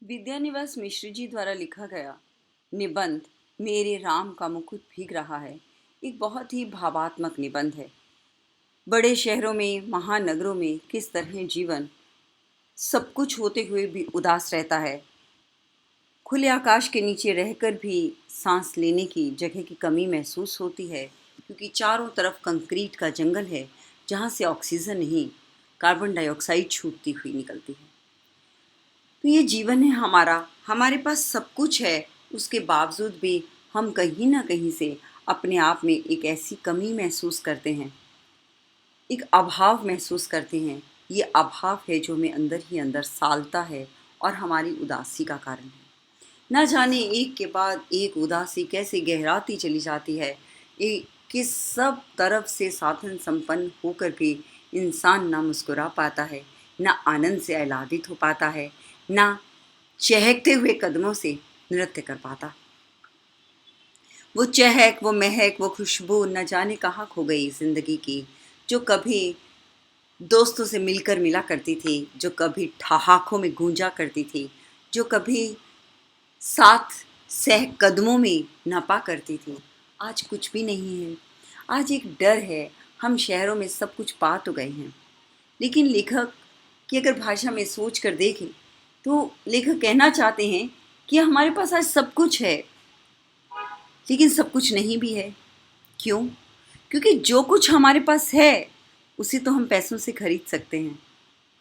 विद्यानिवास मिश्र जी द्वारा लिखा गया निबंध मेरे राम का मुकुट भीग रहा है एक बहुत ही भावात्मक निबंध है। बड़े शहरों में, महानगरों में किस तरह जीवन सब कुछ होते हुए भी उदास रहता है। खुले आकाश के नीचे रहकर भी सांस लेने की जगह की कमी महसूस होती है, क्योंकि चारों तरफ कंक्रीट का जंगल है जहाँ से ऑक्सीजन नहीं, कार्बन डाइऑक्साइड छूटती हुई निकलती है। तो ये जीवन है हमारा, हमारे पास सब कुछ है, उसके बावजूद भी हम कहीं ना कहीं से अपने आप में एक ऐसी कमी महसूस करते हैं, एक अभाव महसूस करते हैं। ये अभाव है जो हमें अंदर ही अंदर सालता है और हमारी उदासी का कारण है। ना जाने एक के बाद एक उदासी कैसे गहराती चली जाती है। कि सब तरफ से साधन संपन्न होकर भी इंसान ना मुस्कुरा पाता है, ना आनंद से आह्लादित हो पाता है, ना चहकते हुए कदमों से नृत्य कर पाता। वो चहक, वो महक, वो खुशबू न जाने कहाँ खो गई जिंदगी की, जो कभी दोस्तों से मिलकर मिला करती थी, जो कभी ठहाकों में गूंजा करती थी, जो कभी साथ सह कदमों में नपा करती थी। आज कुछ भी नहीं है। आज एक डर है। हम शहरों में सब कुछ पा तो गए हैं, लेकिन लेखक की अगर भाषा में सोच कर देखें तो लेखक कहना चाहते हैं कि हमारे पास आज सब कुछ है, लेकिन सब कुछ नहीं भी है। क्यों? क्योंकि जो कुछ हमारे पास है उसे तो हम पैसों से खरीद सकते हैं,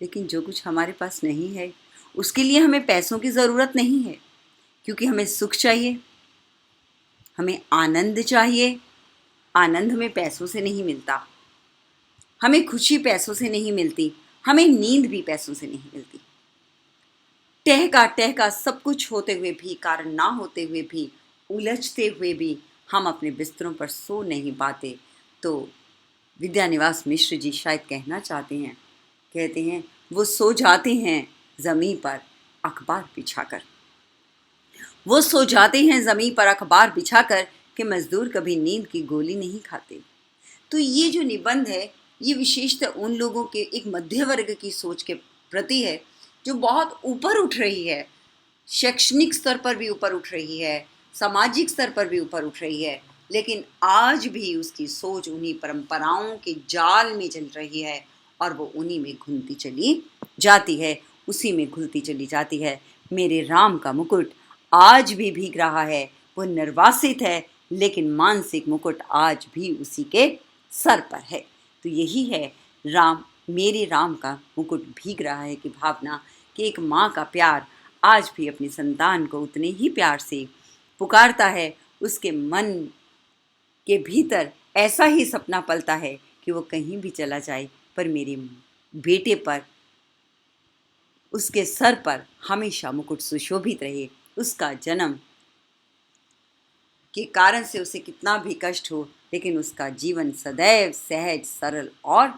लेकिन जो कुछ हमारे पास नहीं है उसके लिए हमें पैसों की ज़रूरत नहीं है। क्योंकि हमें सुख चाहिए, हमें आनंद चाहिए। आनंद हमें पैसों से नहीं मिलता, हमें खुशी पैसों से नहीं मिलती, हमें नींद भी पैसों से नहीं मिलती। टहका टहका सब कुछ होते हुए भी, कारण ना होते हुए भी, उलझते हुए भी हम अपने बिस्तरों पर सो नहीं पाते। तो विद्यानिवास मिश्र जी शायद कहना चाहते हैं, कहते हैं वो सो जाते हैं ज़मीं पर अखबार बिछाकर। वो सो जाते हैं ज़मीं पर अखबार बिछाकर कि मज़दूर कभी नींद की गोली नहीं खाते। तो ये जो निबंध है, ये विशेषतः उन लोगों के एक मध्य वर्ग की सोच के प्रति है, जो बहुत ऊपर उठ रही है, शैक्षणिक स्तर पर भी ऊपर उठ रही है, सामाजिक स्तर पर भी ऊपर उठ रही है, लेकिन आज भी उसकी सोच उन्हीं परंपराओं के जाल में चल रही है और वो उन्हीं में घुलती चली जाती है, उसी में घुलती चली जाती है। मेरे राम का मुकुट आज भी भीग रहा है। वो निर्वासित है, लेकिन मानसिक मुकुट आज भी उसी के सर पर है। तो यही है राम, मेरे राम का मुकुट भीग रहा है की भावना, कि एक माँ का प्यार आज भी अपनी संतान को उतने ही प्यार से पुकारता है। उसके मन के भीतर ऐसा ही सपना पलता है कि वो कहीं भी चला जाए, पर मेरे बेटे पर, उसके सर पर हमेशा मुकुट सुशोभित रहे। उसका जन्म के कारण से उसे कितना भी कष्ट हो, लेकिन उसका जीवन सदैव सहज, सरल और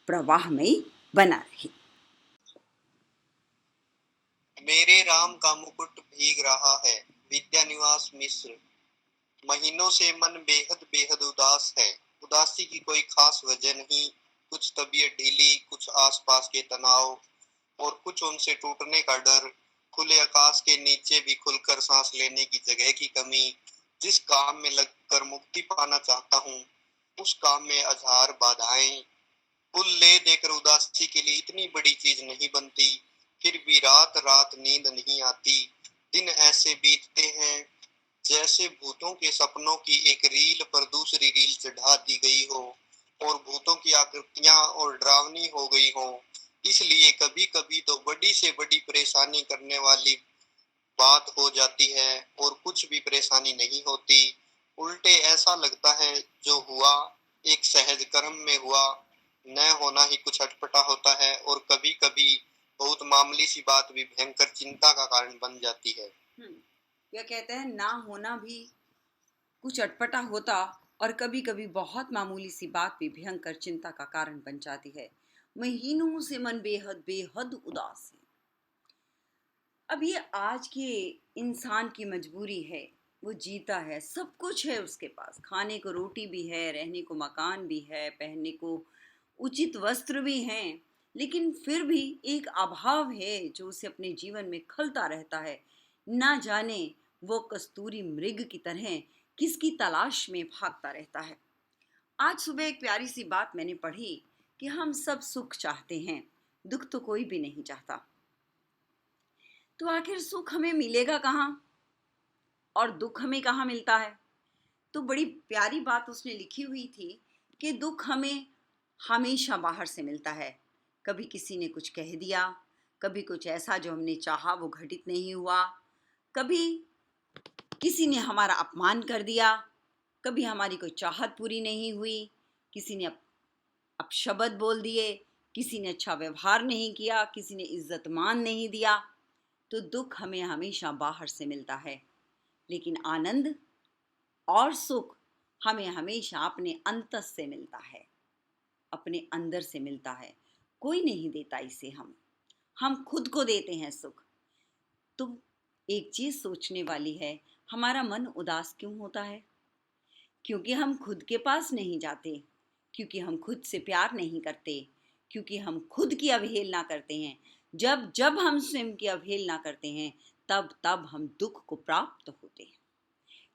प्रवाहमयी बना रहे। मेरे राम का मुकुट भीग रहा है। विद्यानिवास मिश्र। महीनों से मन बेहद बेहद उदास है। उदासी की कोई खास वजह नहीं, कुछ तबीयत ढीली, कुछ आसपास के तनाव और कुछ उनसे टूटने का डर। खुले आकाश के नीचे भी खुलकर सांस लेने की जगह की कमी। जिस काम में लगकर मुक्ति पाना चाहता हूँ, उस काम में अझार बाधाएं। कुल ले देकर उदासी के लिए इतनी बड़ी चीज नहीं बनती, फिर भी रात रात नींद नहीं आती। दिन ऐसे बीतते हैं जैसे भूतों के सपनों की एक रील पर दूसरी रील चढ़ा दी गई हो और भूतों की आकृतियां और डरावनी हो गई हो। इसलिए कभी कभी तो बड़ी से बड़ी परेशानी करने वाली बात हो जाती है और कुछ भी परेशानी नहीं होती। उल्टे ऐसा लगता है जो हुआ एक सहज कर्म में हुआ, न होना ही कुछ अटपटा होता है और कभी कभी बहुत मामूली सी बात भी भयंकर चिंता का कारण बन जाती है। क्या कहते हैं, ना होना भी कुछ अटपटा होता और कभी कभी बहुत मामूली सी बात भी भयंकर चिंता का कारण बन जाती है। महीनों से मन बेहद बेहद उदास है। अब ये आज के इंसान की मजबूरी है। वो जीता है, सब कुछ है उसके पास, खाने को रोटी भी है, रहने को मकान भी है, पहनने को उचित वस्त्र भी हैं, लेकिन फिर भी एक अभाव है जो उसे अपने जीवन में खलता रहता है। ना जाने वो कस्तूरी मृग की तरह किसकी तलाश में भागता रहता है। आज सुबह एक प्यारी सी बात मैंने पढ़ी कि हम सब सुख चाहते हैं, दुख तो कोई भी नहीं चाहता। तो आखिर सुख हमें मिलेगा कहाँ और दुख हमें कहाँ मिलता है? तो बड़ी प्यारी बात उसने लिखी हुई थी कि दुख हमें हमेशा बाहर से मिलता है। कभी किसी ने कुछ कह दिया, कभी कुछ ऐसा जो हमने चाहा वो घटित नहीं हुआ, कभी किसी ने हमारा अपमान कर दिया, कभी हमारी कोई चाहत पूरी नहीं हुई, किसी ने अपशब्द बोल दिए, किसी ने अच्छा व्यवहार नहीं किया, किसी ने इज्जत मान नहीं दिया। तो दुख हमें हमेशा बाहर से मिलता है, लेकिन आनंद और सुख हमें हमेशा अपने अंतस से मिलता है, अपने अंदर से मिलता है। कोई नहीं देता इसे, हम खुद को देते हैं सुख। तो एक चीज सोचने वाली है, हमारा मन उदास क्यों होता है? क्योंकि हम खुद के पास नहीं जाते, क्योंकि हम खुद से प्यार नहीं करते, क्योंकि हम खुद की अवहेलना करते हैं। जब जब हम स्वयं की अवहेलना करते हैं, तब तब हम दुख को प्राप्त होते हैं।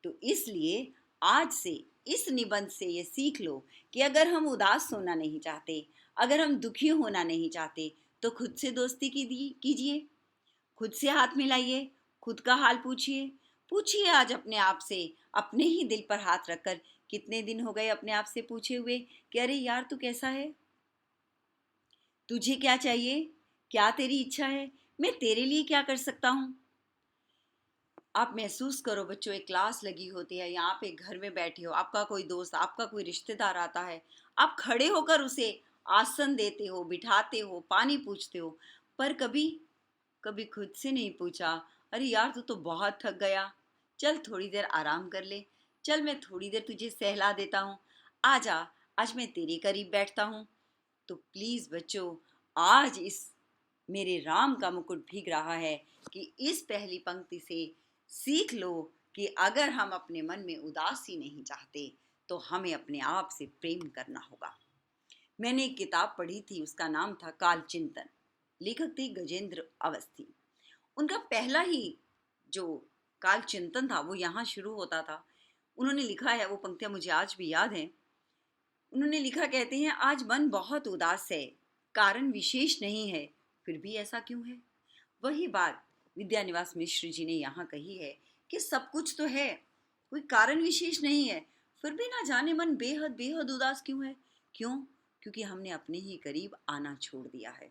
तो इसलिए आज से इस निबंध से ये सीख लो कि अगर हम उदास होना नहीं चाहते, अगर हम दुखी होना नहीं चाहते, तो खुद से दोस्ती कीजिए, खुद से हाथ मिलाइए, खुद का हाल पूछिए। पूछिए आज अपने आप से, अपने ही दिल पर हाथ रखकर, कितने दिन हो गए अपने आप से पूछे हुए कि अरे यार तू कैसा है, तुझे क्या चाहिए, क्या तेरी इच्छा है, मैं तेरे लिए क्या कर सकता हूँ। आप महसूस करो बच्चों, एक क्लास लगी होती है या आप एक घर में बैठे हो, आपका कोई दोस्त, आपका कोई रिश्तेदार आता है, आप खड़े होकर उसे आसन देते हो, बिठाते हो, पानी पूछते हो, पर कभी कभी खुद से नहीं पूछा, अरे यार तू तो बहुत थक गया, चल थोड़ी देर आराम कर ले, चल मैं थोड़ी देर तुझे सहला देता हूँ, आजा, आज मैं तेरे करीब बैठता हूँ। तो प्लीज बच्चों, आज इस मेरे राम का मुकुट भीग रहा है कि इस पहली पंक्ति से सीख लो कि अगर हम अपने मन में उदासी नहीं चाहते, तो हमें अपने आप से प्रेम करना होगा। मैंने एक किताब पढ़ी थी, उसका नाम था काल चिंतन। लेखक थे गजेंद्र अवस्थी। उनका पहला ही जो काल चिंतन था वो यहाँ शुरू होता था। उन्होंने लिखा है, वो पंक्तियां मुझे आज भी याद हैं। उन्होंने लिखा, कहते हैं, आज मन बहुत उदास है, कारण विशेष नहीं है, फिर भी ऐसा क्यों है? वही बात विद्यानिवास मिश्र जी ने यहाँ कही है कि सब कुछ तो है, कोई कारण विशेष नहीं है, फिर भी ना जाने मन बेहद बेहद उदास क्यों है। क्यों? क्योंकि हमने अपने ही करीब आना छोड़ दिया है।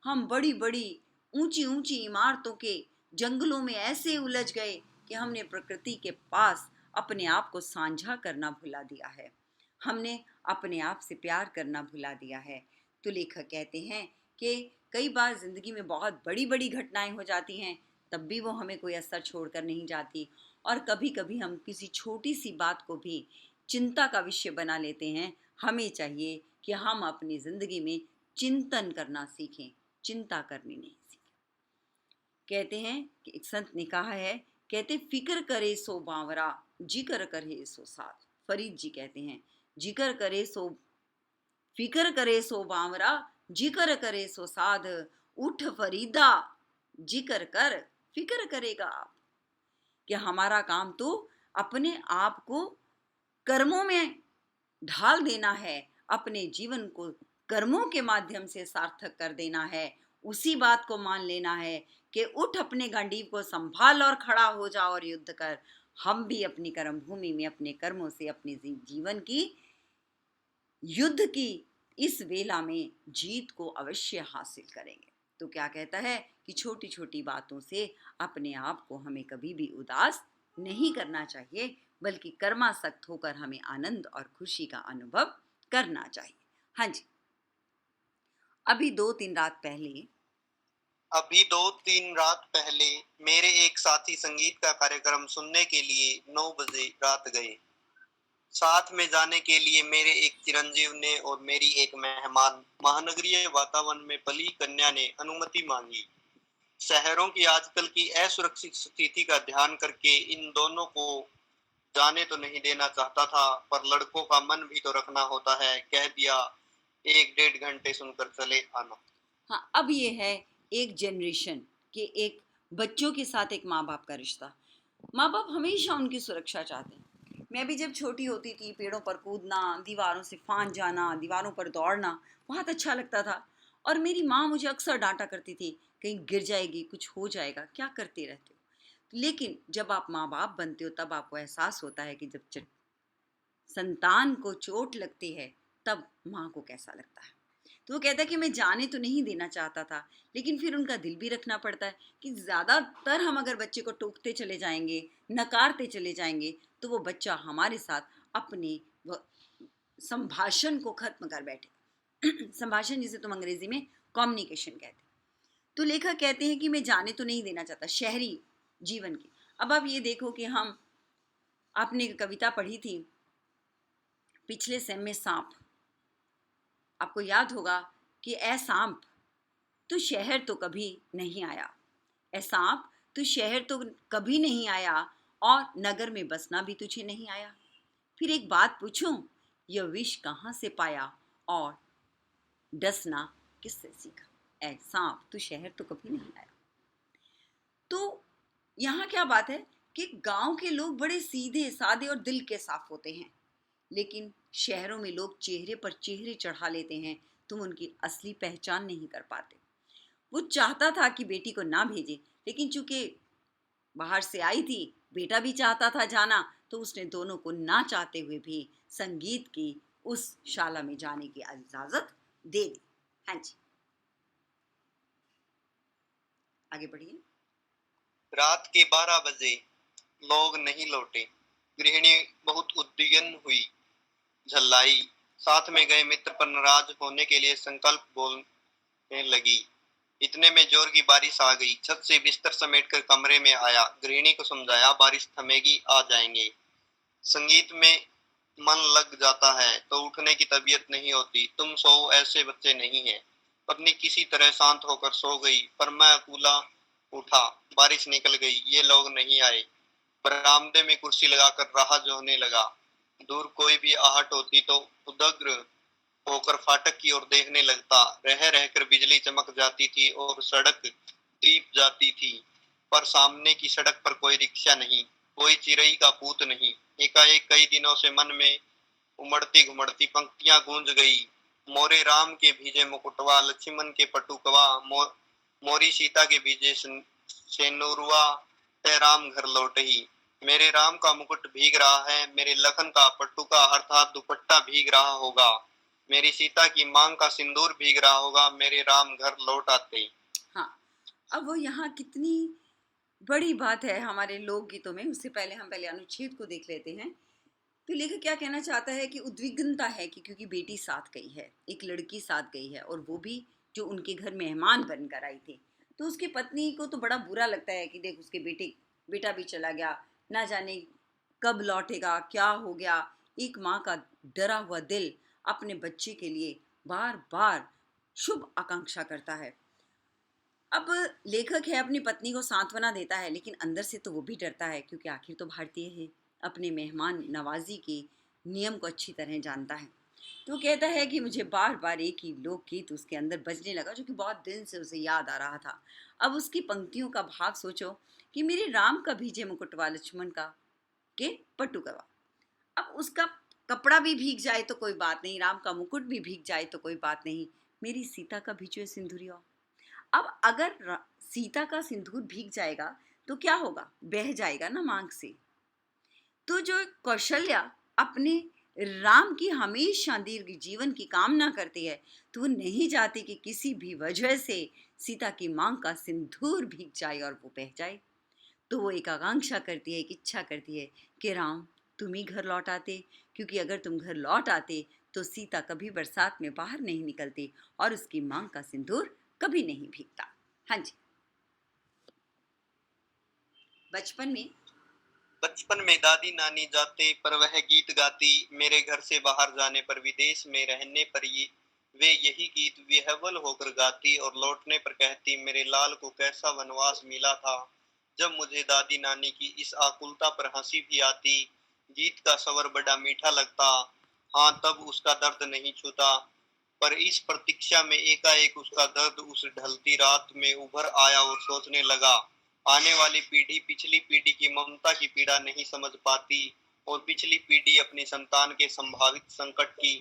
हम बड़ी बड़ी ऊंची ऊंची इमारतों के जंगलों में ऐसे उलझ गए कि हमने प्रकृति के पास अपने आप को साझा करना भुला दिया है, हमने अपने आप से प्यार करना भुला दिया है। तो लेखक कहते हैं कि कई बार जिंदगी में बहुत बड़ी बड़ी घटनाएं हो जाती हैं, तब भी वो हमें कोई असर छोड़कर नहीं जाती, और कभी कभी हम किसी छोटी सी बात को भी चिंता का विषय बना लेते हैं। हमें चाहिए कि हम अपनी जिंदगी में चिंतन करना सीखें, चिंता करनी नहीं सीखें। कहते हैं कि एक संत ने कहा है, कहते फिक्र करे सो बावरा, जिक्र करे सो साथ। फरीद जी कहते हैं, जिक्र करे सो फिक्र करे सो बावरा, जिक्र करे सो साध, उठ फरीदा जिक्र कर, फिक्र करेगा आप। कि हमारा काम तो अपने आप को कर्मों में ढाल देना है, अपने जीवन को कर्मों के माध्यम से सार्थक कर देना है। उसी बात को मान लेना है कि उठ अपने गांडीव को संभाल और खड़ा हो जा और युद्ध कर। हम भी अपनी कर्म भूमि में अपने कर्मों से अपने जीवन की युद्ध की इस वेला में जीत को अवश्य हासिल करेंगे। तो क्या कहता है कि छोटी छोटी बातों से अपने आप को हमें कभी भी उदास नहीं करना चाहिए, बल्कि कर्मासक्त होकर हमें आनंद और खुशी का अनुभव करना चाहिए। हाँ जी, अभी 2-3 रात पहले मेरे एक साथी संगीत का कार्यक्रम सुनने के लिए 9 बजे रात गए। साथ में जाने के लिए मेरे एक चिरंजीव ने और मेरी एक मेहमान महानगरीय वातावरण में पली कन्या ने अनुमति मांगी। शहरों की आजकल की असुरक्षित स्थिति का ध्यान करके इन दोनों को जाने तो नहीं देना चाहता था, पर लड़कों का मन भी तो रखना होता है। कह दिया, 1-1.5 घंटे सुनकर चले आना। हाँ, अब ये है एक जनरेशन के एक बच्चों के साथ एक माँ बाप का रिश्ता। माँ बाप हमेशा उनकी सुरक्षा चाहते हैं। मैं भी जब छोटी होती थी, पेड़ों पर कूदना, दीवारों से फांद जाना, दीवारों पर दौड़ना बहुत अच्छा लगता था। और मेरी माँ मुझे अक्सर डांटा करती थी, कहीं गिर जाएगी, कुछ हो जाएगा, क्या करते रहते हो। लेकिन जब आप माँ बाप बनते हो तब आपको एहसास होता है कि जब संतान को चोट लगती है तब माँ को कैसा लगता है। तो वो कहता है कि मैं जाने तो नहीं देना चाहता था, लेकिन फिर उनका दिल भी रखना पड़ता है कि ज़्यादातर हम अगर बच्चे को टोकते चले जाएंगे, नकारते चले जाएंगे, तो वो बच्चा हमारे साथ अपने संभाषण को खत्म कर बैठे। संभाषण जिसे तुम अंग्रेजी में कम्युनिकेशन कहते हैं। तो लेखक कहते हैं कि मैं जाने तो नहीं देना चाहता शहरी जीवन की। अब आप ये देखो कि हम आपने एक कविता पढ़ी थी पिछले सेम में, सांप। आपको याद होगा कि ए सांप तू शहर तो कभी नहीं आया, ए सांप तू शहर तो कभी नहीं आया, और नगर में बसना भी तुझे नहीं आया। फिर एक बात पूछूं, यह विष कहाँ से पाया, और डसना किससे सीखा। ए सांप तू शहर तो कभी नहीं आया। तो यहाँ क्या बात है कि गांव के लोग बड़े सीधे साधे और दिल के साफ होते हैं, लेकिन शहरों में लोग चेहरे पर चेहरे चढ़ा लेते हैं, तुम उनकी असली पहचान नहीं कर पाते। वो चाहता था कि बेटी को ना भेजे, लेकिन चूंकि बाहर से आई थी, बेटा भी चाहता था जाना, तो उसने दोनों को ना चाहते हुए भी संगीत की उस शाला में जाने की इजाजत दे दी। हाँ जी, आगे बढ़िए। रात के 12 बजे लोग नहीं लौटे। गृहिणी बहुत उद्विग्न हुई, झल्लाई। साथ में गए मित्र पर नाराज होने के लिए संकल्प बोलने लगी। इतने में जोर की बारिश आ गई। छत से बिस्तर समेटकर कमरे में आया। गृहिणी को समझाया, बारिश थमेगी, आ जाएंगे। संगीत में मन लग जाता है तो उठने की तबीयत नहीं होती। तुम सो, ऐसे बच्चे नहीं हैं। पत्नी किसी तरह शांत होकर सो गई, पर मैं अकेला उठा। बारिश निकल गई, ये लोग नहीं आए। बरामदे में कुर्सी लगाकर राह जोहने लगा। दूर कोई भी आहट होती तो उदग्र होकर फाटक की ओर देखने लगता। रह रहकर बिजली चमक जाती थी और सड़क दीप जाती थी, पर सामने की सड़क पर कोई रिक्शा नहीं, कोई चिरई का पूत नहीं। एकाएक कई दिनों से मन में उमड़ती घुमड़ती पंक्तियां गूंज गई। मोरे राम के भीजे मुकुटवा, लक्ष्मण के पटुकवा, मोरी सीता के भीजे सेनुरवा, ते राम घर लौटही। मेरे राम का मुकुट भीग रहा है, मेरे लखन का पटुका अर्थात दुपट्टा भीग रहा होगा, मेरी सीता की मांग का सिंदूर भीग रहा होगा, मेरे राम घर लौट आते। हाँ, अब वो यहाँ कितनी बड़ी बात है हमारे लोकगीतों में। उससे पहले हम पहले अनुच्छेद को देख लेते हैं। तो लेखक क्या कहना चाहता है कि उद्विग्नता है कि क्योंकि बेटी साथ गई है, एक लड़की साथ गई है, और वो भी जो उनके घर मेहमान बनकर आई थी। तो उसकी पत्नी को तो बड़ा बुरा लगता है कि देख उसके बेटा भी चला गया, ना जाने कब लौटेगा, क्या हो गया। एक माँ का डरा हुआ दिल अपने बच्चे के लिए बार बार शुभ आकांक्षा करता है। अब लेखक है अपनी पत्नी को सांत्वना देता है, लेकिन अंदर से तो वो भी डरता है, क्योंकि आखिर तो भारतीय है, अपने मेहमान नवाजी के नियम को अच्छी तरह जानता है। तो वो कहता है कि मुझे बार बार एक ही लोकगीत उसके अंदर बजने लगा, जो कि बहुत दिन से उसे याद आ रहा था। अब उसकी पंक्तियों का भाव सोचो कि मेरे राम का भीजे मुकुटवा, लक्ष्मण का के पटुकवा। अब उसका कपड़ा भी भीग जाए तो कोई बात नहीं, राम का मुकुट भी भीग जाए तो कोई बात नहीं, मेरी सीता का भीजे सिंदूरिया। अब अगर सीता का सिंदूर भीग जाएगा तो क्या होगा, बह जाएगा ना मांग से। तो जो कौशल्या अपने राम की हमेशा दीर्घ जीवन की कामना करती है, तो वो नहीं चाहती कि किसी भी वजह से सीता की मांग का सिंदूर भीग जाए और वो बह जाए। तो वो एक आकांक्षा करती है, एक इच्छा करती है कि राम तुम ही घर लौट आते, क्योंकि अगर तुम घर लौट आते तो सीता कभी बरसात में बाहर नहीं निकलती और उसकी मांग का सिंदूर कभी नहीं भीगता। हाँ जी। बचपन में दादी नानी जाते पर वह गीत गाती, मेरे घर से बाहर जाने पर, विदेश में रहने पर ये वे यही गीत विह्वल होकर गाती और लौटने पर कहती, मेरे लाल को कैसा वनवास मिला था। जब मुझे दादी नानी की इस आकुलता पर हंसी भी आती, गीत का स्वर बड़ा मीठा लगता। हाँ, तब उसका दर्द नहीं छूता। पर इस प्रतीक्षा में एकाएक उसका दर्द उस ढलती रात में उभर आया और सोचने लगा, आने वाली पीढ़ी पिछली पीढ़ी की ममता की पीड़ा नहीं समझ पाती और पिछली पीढ़ी अपनी संतान के संभावित संकट की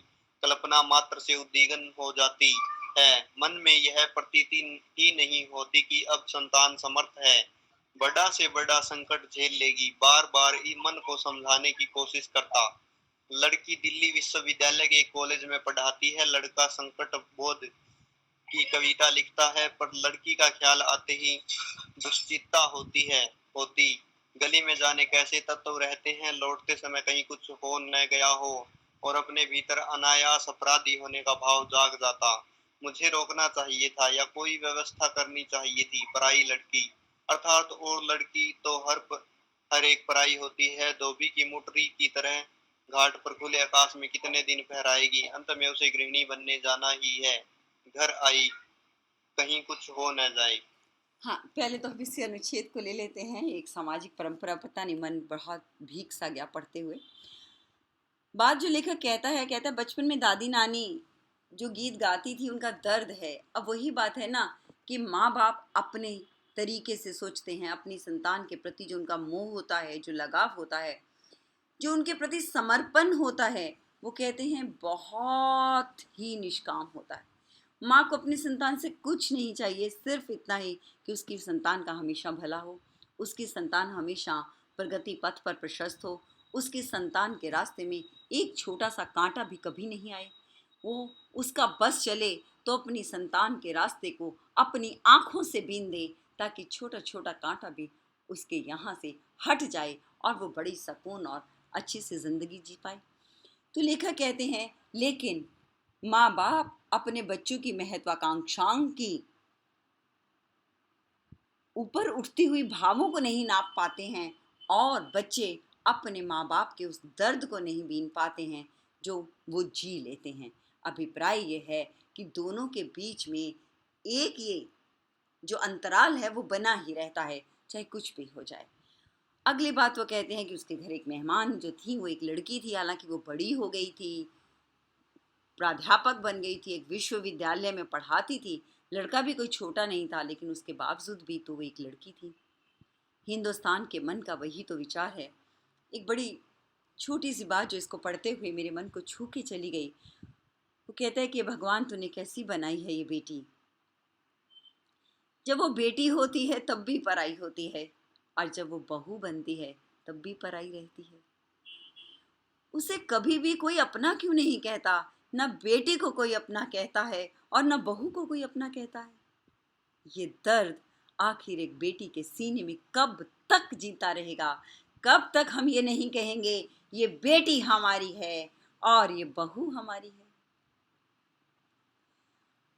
कल्पना मात्र से उद्विग्न हो जाती है। मन में यह प्रतीति ही नहीं होती कि अब संतान समर्थ है, बड़ा से बड़ा संकट झेल लेगी। बार बार मन को समझाने की कोशिश करता। लड़की दिल्ली विश्वविद्यालय के कॉलेज में पढ़ाती है, लड़का संकट बोध की कविता लिखता है, पर लड़की का ख्याल आते ही दुश्चिंता होती गली में जाने कैसे तत्व रहते हैं, लौटते समय कहीं कुछ हो न गया हो और अपने भीतर अनायास अपराधी होने का भाव जाग जाता। मुझे रोकना चाहिए था या कोई व्यवस्था करनी चाहिए थी। पराई लड़की अर्थात और लड़की तो हर एक पराई होती है, धोबी की मुठरी की तरह घाट पर खुले आकाश में कितने दिन फहराएगी। अंत में उसे गृहिणी बनने जाना ही है। घर आई, कहीं कुछ हो न जाए। हाँ, पहले तो हम इस अनुच्छेद को ले लेते हैं। एक सामाजिक परंपरा, पता नहीं मन बहुत भीग सा गया पढ़ते हुए। बात जो लेखक कहता है बचपन में दादी नानी जो गीत गाती थी उनका दर्द है। अब वही बात है ना कि माँ बाप अपने तरीके से सोचते हैं, अपनी संतान के प्रति जो उनका मोह होता है, जो लगाव होता है, जो उनके प्रति समर्पण होता है, वो कहते हैं बहुत ही निष्काम होता है। माँ को अपनी संतान से कुछ नहीं चाहिए, सिर्फ इतना ही कि उसकी संतान का हमेशा भला हो, उसकी संतान हमेशा प्रगति पथ पर प्रशस्त हो, उसकी संतान के रास्ते में एक छोटा सा कांटा भी कभी नहीं आए। वो उसका बस चले तो अपनी संतान के रास्ते को अपनी आंखों से बीन दे, ताकि छोटा छोटा कांटा भी उसके यहाँ से हट जाए और वो बड़ी सुकून और अच्छी से जिंदगी जी पाए। तो लेखक कहते हैं, लेकिन माँ बाप अपने बच्चों की महत्वाकांक्षाओं की ऊपर उठती हुई भावों को नहीं नाप पाते हैं और बच्चे अपने माँ बाप के उस दर्द को नहीं बीन पाते हैं जो वो जी लेते हैं। अभिप्राय ये है कि दोनों के बीच में एक ये जो अंतराल है वो बना ही रहता है, चाहे कुछ भी हो जाए। अगली बात वो कहते हैं कि उसके घर एक मेहमान जो थी वो एक लड़की थी, हालांकि वो बड़ी हो गई थी, प्राध्यापक बन गई थी, एक विश्वविद्यालय में पढ़ाती थी। लड़का भी कोई छोटा नहीं था, लेकिन उसके बावजूद भी तो वो एक लड़की थी। हिंदुस्तान के मन का वही तो विचार है। एक बड़ी छोटी सी बात जो इसको पढ़ते हुए मेरे मन को छू के चली गई। वो कहता है कि भगवान तूने कैसी बनाई है ये बेटी। जब वो बेटी होती है तब भी पराई होती है, और जब वो बहू बनती है तब भी पराई रहती है। उसे कभी भी कोई अपना क्यों नहीं कहता? न बेटी को कोई अपना कहता है और न बहू को कोई अपना कहता है। ये दर्द आखिर एक बेटी के सीने में कब तक जीता रहेगा? कब तक हम ये नहीं कहेंगे ये बेटी हमारी है और ये बहू हमारी है?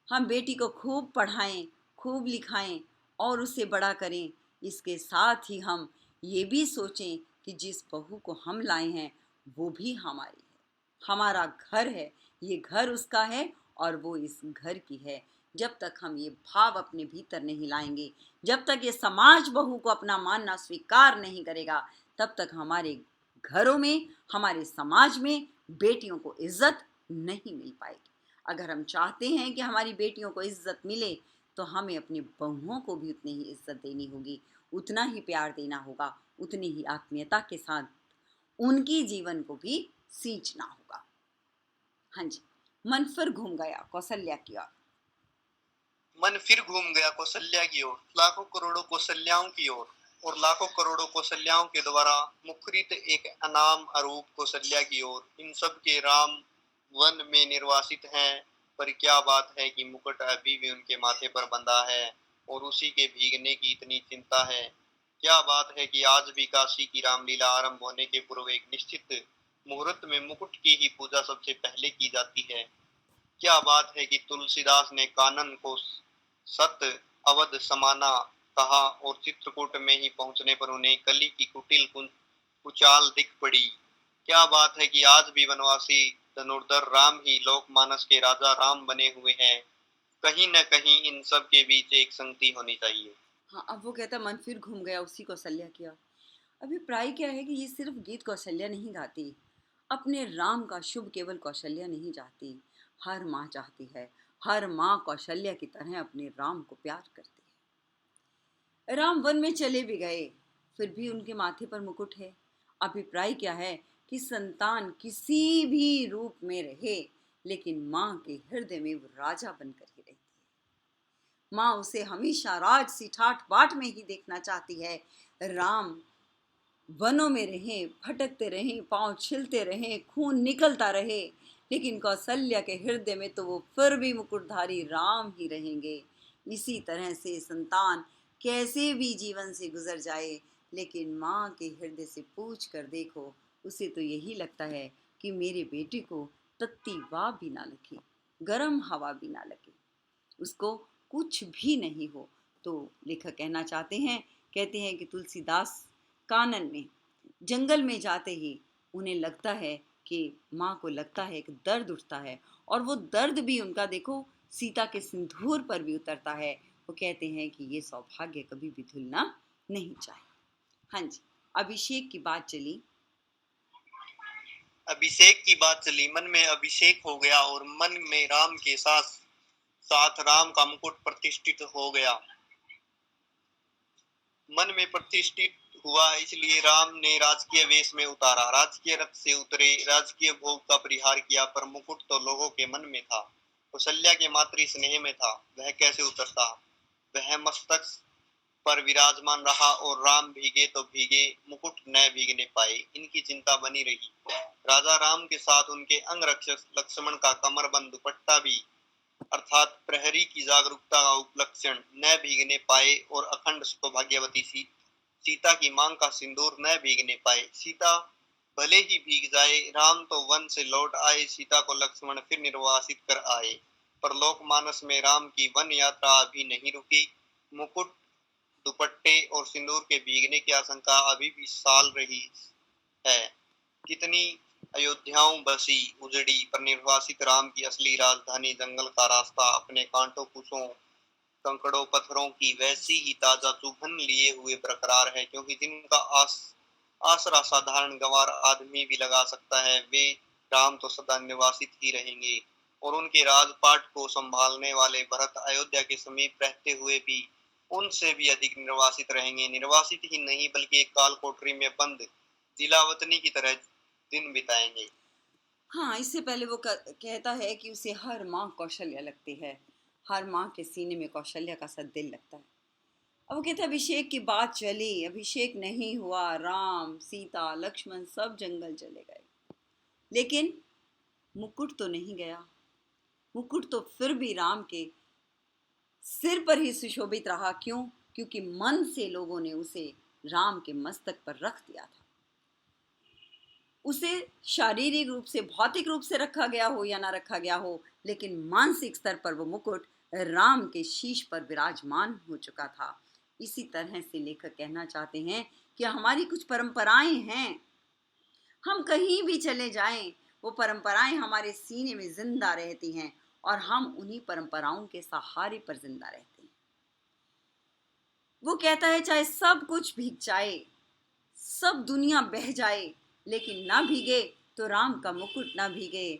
हम बेटी को खूब पढ़ाएं, खूब लिखाएं और उसे बड़ा करें। इसके साथ ही हम ये भी सोचें कि जिस बहू को हम लाए हैं वो भी हमारी है, हमारा घर है, ये घर उसका है और वो इस घर की है। जब तक हम ये भाव अपने भीतर नहीं लाएंगे, जब तक ये समाज बहू को अपना मानना स्वीकार नहीं करेगा, तब तक हमारे घरों में, हमारे समाज में बेटियों को इज्जत नहीं मिल पाएगी। अगर हम चाहते हैं कि हमारी बेटियों को इज्जत मिले तो हमें अपनी बहुओं को भी उतनी ही इज्जत देनी होगी, उतना ही प्यार देना होगा, उतनी ही आत्मीयता के साथ उनकी जीवन को भी सींचना होगा। हाँ जी, मन फिर घूम गया कौशल्या की ओर। मन फिर घूम गया कौशल्या की ओर, लाखों करोड़ों कौशल्याओं की ओर, और लाखों करोड़ों कौशल्याओं के द्वारा मुखरित एक अनाम अरूप कौशल्या की ओर। इन सब के राम वन में निर्वासित हैं, पर क्या बात है कि मुकुट अभी भी उनके माथे पर बंधा है और उसी के भीगने की इतनी चिंता है। क्या बात है कि आज भी काशी की रामलीला आरंभ होने के पूर्व एक निश्चित मुहूर्त में मुकुट की ही पूजा सबसे पहले की जाती है। क्या बात है कि तुलसीदास ने कानन को सत अवध समाना कहा और चित्रकूट में ही पहुंचने पर उन्हें कली की कुटिल कुचाल दिख पड़ी। क्या बात है कि आज भी वनवासी धनुर्धर राम ही लोकमानस के राजा राम बने हुए हैं। कहीं न कहीं इन सब के बीच एक संगति होनी चाहिए। हाँ, अब वो कहता मन फिर घूम गया उसी कौशल्या की ओर। अभिप्राय क्या है कि ये सिर्फ गीत कौशल्या नहीं गाती, अपने राम का शुभ केवल कौशल्या नहीं चाहती, हर माँ चाहती है, हर माँ कौशल्या की तरह अपने राम को प्यार करती है। राम वन में चले भी गए, फिर भी उनके माथे पर मुकुट है। अभिप्राय क्या है कि संतान किसी भी रूप में रहे, लेकिन माँ के हृदय में वो राजा बनकर ही रहती है। माँ उसे हमेशा राज सी ठाठ बाट में ही देखना चाहती है। राम वनों में रहें, भटकते रहें, पांव छिलते रहें, खून निकलता रहे, लेकिन कौशल्या के हृदय में तो वो फिर भी मुकुटधारी राम ही रहेंगे। इसी तरह से संतान कैसे भी जीवन से गुजर जाए, लेकिन माँ के हृदय से पूछ कर देखो, उसे तो यही लगता है कि मेरे बेटे को तत्ती वाह भी ना लगे, गर्म हवा भी ना लगे, उसको कुछ भी नहीं हो। तो लेखक कहना चाहते हैं, कहते हैं कि तुलसीदास कानन में जंगल में जाते ही उन्हें लगता है कि माँ को लगता है कि दर्द उठता है, और वो दर्द भी उनका देखो सीता के सिंदूर पर भी उतरता है। वो कहते हैं कि ये सौभाग्य कभी भी धुलना नहीं चाहिए। हाँ जी, अभिषेक की बात चली। अभिषेक की बात चली, मन में अभिषेक हो गया और मन में राम के साथ साथ राम का मुकुट प्रतिष्ठित हो गया। मन में प्रतिष्ठित हुआ, इसलिए राम ने राजकीय वेश में उतारा, राजकीय रथ से उतरे, राजकीय भोग का परिहार किया, पर मुकुट तो लोगों के मन में था, कौशल्या के मातृ स्नेह में था। वह कैसे उतरता? वह मस्तक पर विराजमान रहा और राम भीगे तो भीगे, मुकुट न भीगने पाए, इनकी चिंता बनी रही। राजा राम के साथ उनके अंग रक्षक लक्ष्मण का कमरबंद दुपट्टा भी, अर्थात प्रहरी की जागरूकता का उपलक्षण, न भीगने पाए, और अखंड सौभाग्यवती सीता की मांग का सिंदूर न भीगने पाए। सीता भले ही भीग जाए, राम तो वन से लौट आए, सीता को लक्ष्मण फिर निर्वासित कर आए, पर लोकमानस में राम की वन यात्रा अभी नहीं रुकी। मुकुट, दुपट्टे और सिंदूर के भीगने की आशंका अभी भी साल रही है। कितनी अयोध्याओं बसी उजड़ी, पर निर्वासित राम की असली राजधानी जंगल का रास्ता अपने कांटों, कुशों, कंकड़ों, पत्थरों की वैसी ही ताजा चुभन लिए हुए बरकरार है, क्योंकि जिनका आसरा साधारण गंवार आदमी भी लगा सकता है, वे राम तो सदा निवासित ही रहेंगे। और उनके राजपाट को संभालने वाले भरत अयोध्या के समीप रहते हुए भी उनसे भी अधिक निर्वासित रहेंगे। निर्वासित ही नहीं, बल्कि एक काल कोठरी में बंद जिलावतनी की तरह दिन बिताएंगे। हाँ, इससे पहले वो कहता है कि उसे हर माँ कौशल्या लगती है, हर माँ के सीने में कौशल्या का सा दिल लगता है। अब वो कहते हैं अभिषेक की बात चली, अभिषेक नहीं हुआ, राम सीता लक्ष्मण सब जंगल चले गए, लेकिन मुकुट तो नहीं गया। मुकुट तो फिर भी राम के सिर पर ही सुशोभित रहा। क्यों? क्योंकि मन से लोगों ने उसे राम के मस्तक पर रख दिया था। उसे शारीरिक रूप से, भौतिक रूप से रखा गया हो या ना रखा गया हो, लेकिन मानसिक स्तर पर वो मुकुट राम के शीश पर विराजमान हो चुका था। इसी तरह से लेखक कहना चाहते हैं कि हमारी कुछ परंपराएं हैं, हम कहीं भी चले जाएं, वो परंपराएं हमारे सीने में जिंदा रहती हैं, और हम उन्हीं परंपराओं के सहारे पर जिंदा रहते हैं। वो कहता है चाहे सब कुछ भीग जाए, सब दुनिया बह जाए, लेकिन ना भीगे तो राम का मुकुट ना भीगे,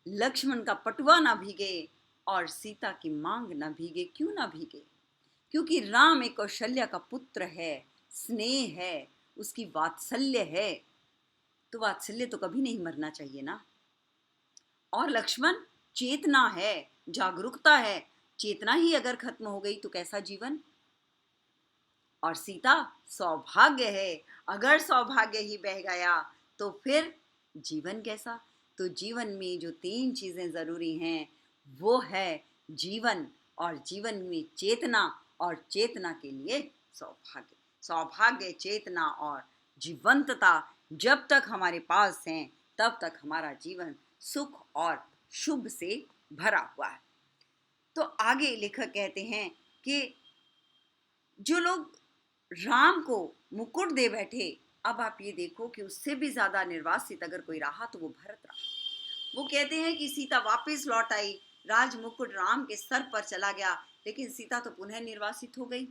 लक्ष्मण का पटुआ ना भीगे, और सीता की मांग ना भीगे। क्यों ना भीगे? क्योंकि राम एक कौशल्या का पुत्र है, स्नेह है, उसकी वात्सल्य है, तो वात्सल्य तो कभी नहीं मरना चाहिए ना। और लक्ष्मण चेतना है, जागरूकता है, चेतना ही अगर खत्म हो गई तो कैसा जीवन। और सीता सौभाग्य है, अगर सौभाग्य ही बह गया तो फिर जीवन कैसा। तो जीवन में जो 3 चीजें जरूरी हैं वो है जीवन, और जीवन में चेतना, और चेतना के लिए सौभाग्य। सौभाग्य, चेतना और जीवंतता जब तक हमारे पास हैं, तब तक हमारा जीवन सुख और शुभ से भरा हुआ है। तो आगे लेखक कहते हैं कि जो लोग राम को मुकुट दे बैठे, अब आप ये देखो कि उससे भी ज्यादा निर्वासित अगर कोई रहा तो वो भरत रहा। वो कहते हैं कि सीता वापस लौट आई, राज मुकुट राम के सर पर चला गया, लेकिन सीता तो पुनः निर्वासित हो गई।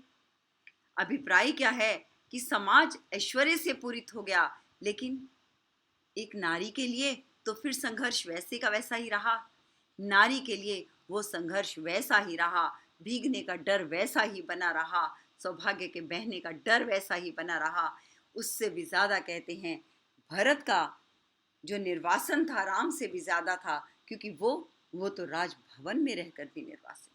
अभिप्राय क्या है कि समाज ऐश्वर्य से पूरित हो गया, लेकिन एक नारी के लिए तो फिर संघर्ष वैसे का वैसा ही रहा। नारी के लिए वो संघर्ष वैसा ही रहा, भीगने का डर वैसा ही बना रहा, सौभाग्य के बहने का डर वैसा ही बना रहा। उससे भी ज़्यादा कहते हैं भरत का जो निर्वासन था राम से भी ज़्यादा था, क्योंकि वो तो राजभवन में रहकर भी निर्वासित।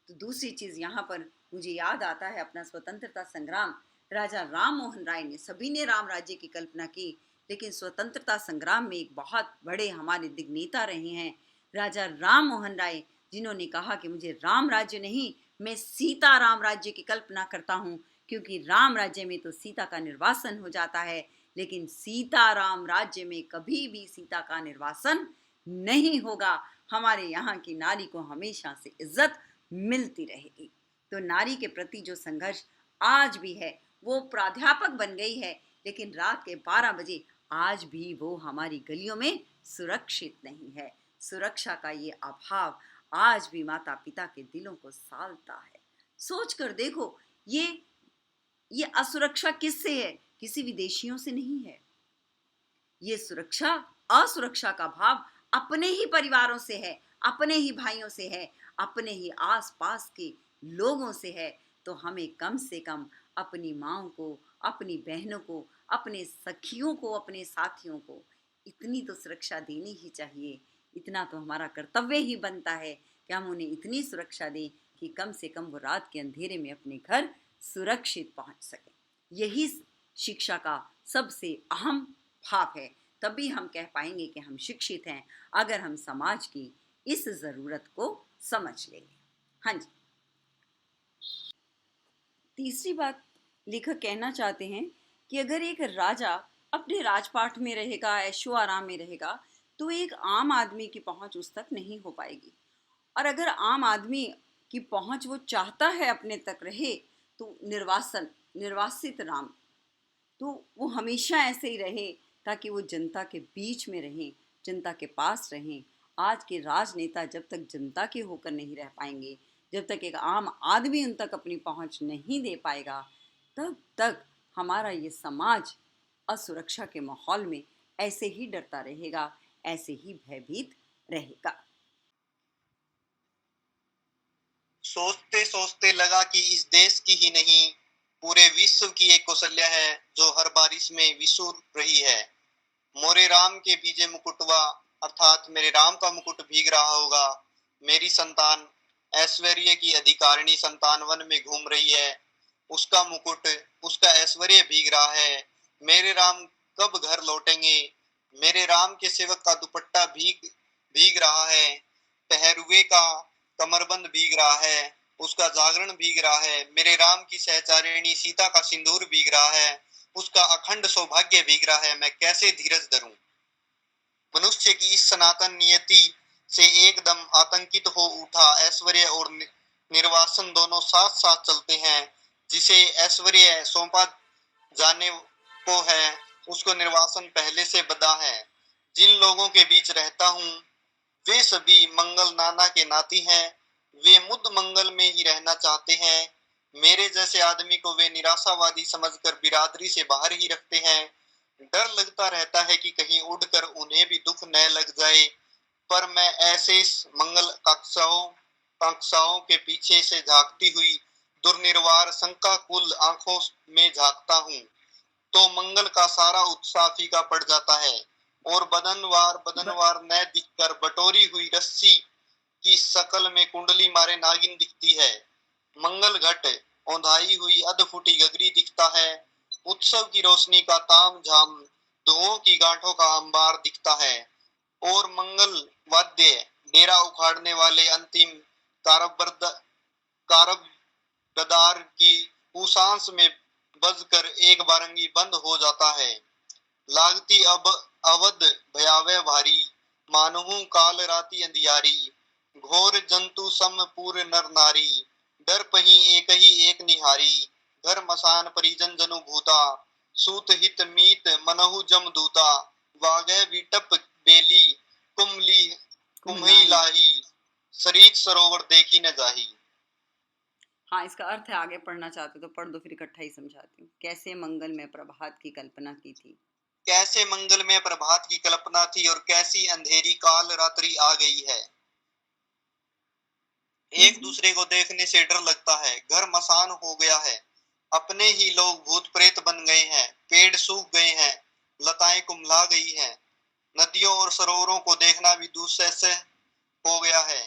तो दूसरी चीज़ यहाँ पर मुझे याद आता है अपना स्वतंत्रता संग्राम। राजा राम मोहन राय ने, सभी ने राम राज्य की कल्पना की, लेकिन स्वतंत्रता संग्राम में एक बहुत बड़े हमारे दिग्नेता रहे हैं राजा राम मोहन राय, जिन्होंने कहा कि मुझे राम राज्य नहीं, मैं सीता राम राज्य की कल्पना करता हूँ, क्योंकि राम राज्य में तो सीता का निर्वासन हो जाता है, लेकिन सीता राम राज्य में कभी भी सीता का निर्वासन नहीं होगा। हमारे यहाँ की नारी को हमेशा से इज्जत मिलती रहेगी। तो नारी के प्रति जो संघर्ष आज भी है, वो प्राध्यापक बन गई है, लेकिन रात के 12 बजे आज भी वो हमारी गलियों में सुरक्षित नहीं है। सुरक्षा का ये अभाव आज भी माता पिता के दिलों को सालता है। सोच कर देखो, ये असुरक्षा किससे है? किसी विदेशियों से नहीं है। ये सुरक्षा, असुरक्षा का भाव अपने ही परिवारों से है, अपने ही भाइयों से है, अपने ही आसपास के लोगों से है। तो हमें कम से कम अपनी माँओं को, अपनी बहनों को, अपने सखियों को, अपने साथियों को इतनी तो सुरक्षा देनी ही चाहिए। इतना तो हमारा कर्तव्य ही बनता है कि हम उन्हें इतनी सुरक्षा दें कि कम से कम वो रात के अंधेरे में अपने घर सुरक्षित पहुंच सकें। यही शिक्षा का सबसे अहम भाव है। तभी हम कह पाएंगे कि हम शिक्षित हैं, अगर हम समाज की इस ज़रूरत को समझ लेंगे। हाँ जी। तीसरी बात लेखक कहना चाहते हैं कि अगर एक राजा अपने राजपाट में रहेगा, ऐशो आराम में रहेगा, तो एक आम आदमी की पहुंच उस तक नहीं हो पाएगी। और अगर आम आदमी की पहुंच वो चाहता है अपने तक रहे, तो निर्वासित राम, तो वो हमेशा ऐसे ही रहे, ताकि वो जनता के बीच में रहें, जनता के पास रहें। आज के राजनेता जब तक जनता के होकर नहीं रह पाएंगे, जब तक एक आम आदमी उन तक अपनी पहुंच नहीं दे पाएगा, तब तक हमारा ये समाज असुरक्षा के माहौल में ऐसे ही डरता रहेगा, ऐसे ही भयभीत रहेगा। सोचते सोचते लगा कि इस देश की ही नहीं, पूरे विश्व की एक कौशल्या है जो हर बारिश में विसूर रही है। मोरे राम के बीजे मुकुटवा, अर्थात मेरे राम का मुकुट भीग रहा होगा। मेरी संतान, ऐश्वर्य की अधिकारिणी संतान वन में घूम रही है, उसका मुकुट, उसका ऐश्वर्य भीग रहा है। मेरे राम कब घर लौटेंगे? मेरे राम के सेवक का दुपट्टा भीग भीग रहा है, पहरुए का कमरबंद भीग रहा है, उसका जागरण भीग रहा है। मेरे राम की सहचारिणी सीता का सिंदूर भीग रहा है, उसका अखंड सौभाग्य भीग रहा है। मैं कैसे धीरज धरूं? मनुष्य की इस सनातन नियति से एकदम आतंकित हो उठा। ऐश्वर्य और निर्वासन दोनों साथ साथ चलते हैं। जिसे ऐश्वर्य सौंपा जाने को है, उसको निर्वासन पहले से बदा है। जिन लोगों के बीच रहता हूँ, वे सभी मंगल नाना के नाती हैं। वे मुद मंगल में ही रहना चाहते हैं। मेरे जैसे आदमी को वे निराशावादी समझकर बिरादरी से बाहर ही रखते हैं। डर लगता रहता है कि कहीं उड़कर उन्हें भी दुख न लग जाए। पर मैं ऐसे मंगल कक्षाओं के पीछे से झांकती हुई दुर्निर्वार शंकाकुल आंखों में झांकता हूँ, तो मंगल का सारा उत्साह फीका पड़ जाता है और बदनवार न दिखकर बटोरी हुई रस्सी की शकल में कुंडली मारे नागिन दिखती है। मंगल घट औंधाई हुई अधफुटी गगरी दिखता है। उत्सव की रोशनी का ताम झाम, धुओं की गांठों का अंबार दिखता है। और मंगल वाद्य डेरा उखाड़ने वाले अंतिम कारबदार की उसांस में बजकर एक बारंगी बंद हो जाता है। लागती अब अवध भयावह भारी, मानहू काल राती अंधियारी। घोर जंतु सम पूर नर नारी, डर पही एक निहारी। घर मसान परिजन जनु भूता, सूत हित मीत मनहु जम दूता। वागह विटप बेली, कुमली कुम्ही लाही, सरीत सरोवर देखी न जाही। हाँ, इसका अर्थ है, आगे पढ़ना चाहते तो पढ़ दो, फिर इकट्ठा ही समझाती हूँ। कैसे मंगल में प्रभात की कल्पना की थी। कैसे मंगलमय प्रभात की कल्पना थी और कैसी अंधेरी काल रात्रि आ गई है। एक दूसरे को देखने से डर लगता है, घर मसान हो गया है, अपने ही लोग भूत प्रेत बन गए हैं, पेड़ सूख गए हैं, लताएं कुम्हला गई हैं, नदियों और सरोवरों को देखना भी दुस्सह हो गया है,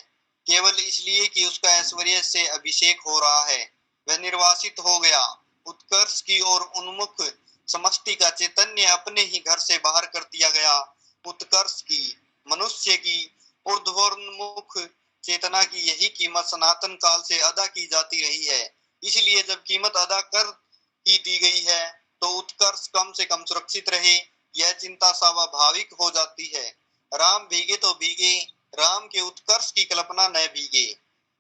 केवल इसलिए कि उसका ऐश्वर्य से अभिषेक हो रहा है। वह निर्वासित हो गया, उत्कर्ष की ओर उन्मुख समष्टि का चैतन्य अपने ही घर से बाहर कर दिया गया। उत्कर्ष की, मनुष्य की ऊर्ध्वोन्मुख चेतना की यही कीमत सनातन काल से अदा की जाती रही है। इसलिए जब कीमत अदा कर ही दी गई है तो उत्कर्ष कम से कम सुरक्षित रहे, यह चिंता स्वाभाविक हो जाती है। राम भीगे तो भीगे, राम के उत्कर्ष की कल्पना न भीगे।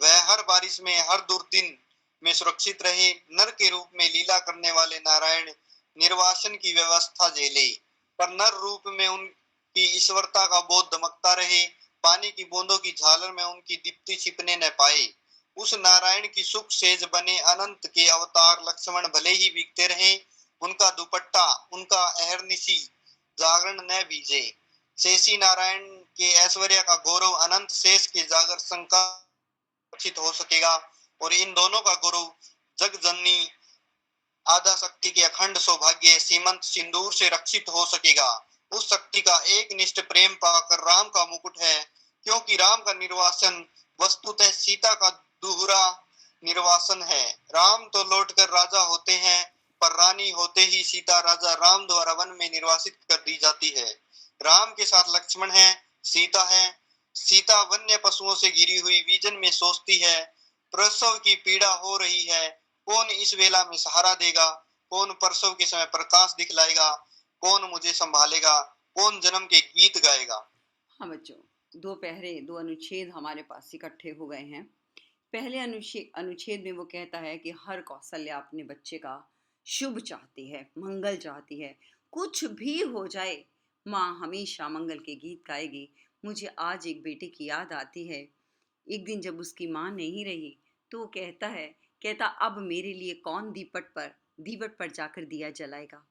वह हर बारिश में, हर दुर्दिन में सुरक्षित रहे। नर के रूप में लीला करने वाले नारायण निर्वासन की व्यवस्था झेले, पर नर रूप में उनकी ईश्वरता का बोध दमकता रहे। पानी की बूंदों की झालर में उनकी दीप्ति छिपने न पाए। उस नारायण की सुख सेज बने अनंत के अवतार लक्ष्मण भले ही भीगते रहे, उनका दुपट्टा, उनका अहर्निशी जागरण न भीजे। शेषी नारायण के ऐश्वर्य का गौरव अनंत शेष के जागर संरक्षित हो सकेगा, और इन दोनों का गौरव जगजननी आधा शक्ति के अखंड सौभाग्य सीमंत सिंदूर से रक्षित हो सकेगा। उस शक्ति का एक निष्ठ प्रेम पाकर राम का मुकुट है, क्योंकि राम का निर्वासन वस्तुतः सीता का दोहरा निर्वासन है। राम तो लौटकर राजा होते हैं, पर रानी होते ही सीता राजा राम द्वारा वन में निर्वासित कर दी जाती है। राम के साथ लक्ष्मण है, सीता है। सीता वन्य पशुओं से घिरी हुई विजन में सोचती है, प्रसव की पीड़ा हो रही है, कौन इस वेला में सहारा देगा, कौन प्रसव के समय प्रकाश दिखलाएगा, कौन मुझे संभालेगा, कौन जन्म के गीत गाएगा। हाँ बच्चों, दो पहरे, दो अनुच्छेद हमारे पास इकट्ठे हो गए हैं। पहले अनुच्छेद में वो कहता है कि हर कौशल्या अपने बच्चे का शुभ चाहती है, मंगल चाहती है। कुछ भी हो जाए, माँ हमेशा मंगल के गीत गाएगी। मुझे आज एक बेटे की याद आती है। एक दिन जब उसकी माँ नहीं रही तो वो कहता अब मेरे लिए कौन दीवट पर जाकर दिया जलाएगा,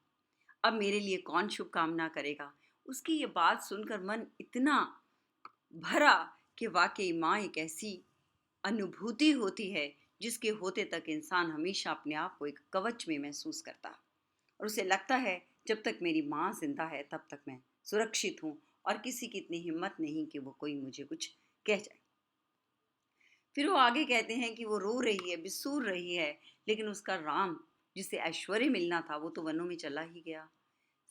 अब मेरे लिए कौन शुभकामना करेगा। उसकी ये बात सुनकर मन इतना भरा कि वाकई माँ एक ऐसी अनुभूति होती है जिसके होते तक इंसान हमेशा अपने आप को एक कवच में महसूस करता, और उसे लगता है जब तक मेरी माँ जिंदा है तब तक मैं सुरक्षित हूँ और किसी की इतनी हिम्मत नहीं कि वो कोई मुझे कुछ कह जाए। फिर वो आगे कहते हैं कि वो रो रही है, बिसूर रही है, लेकिन उसका राम जिसे ऐश्वर्य मिलना था वो तो वनों में चला ही गया।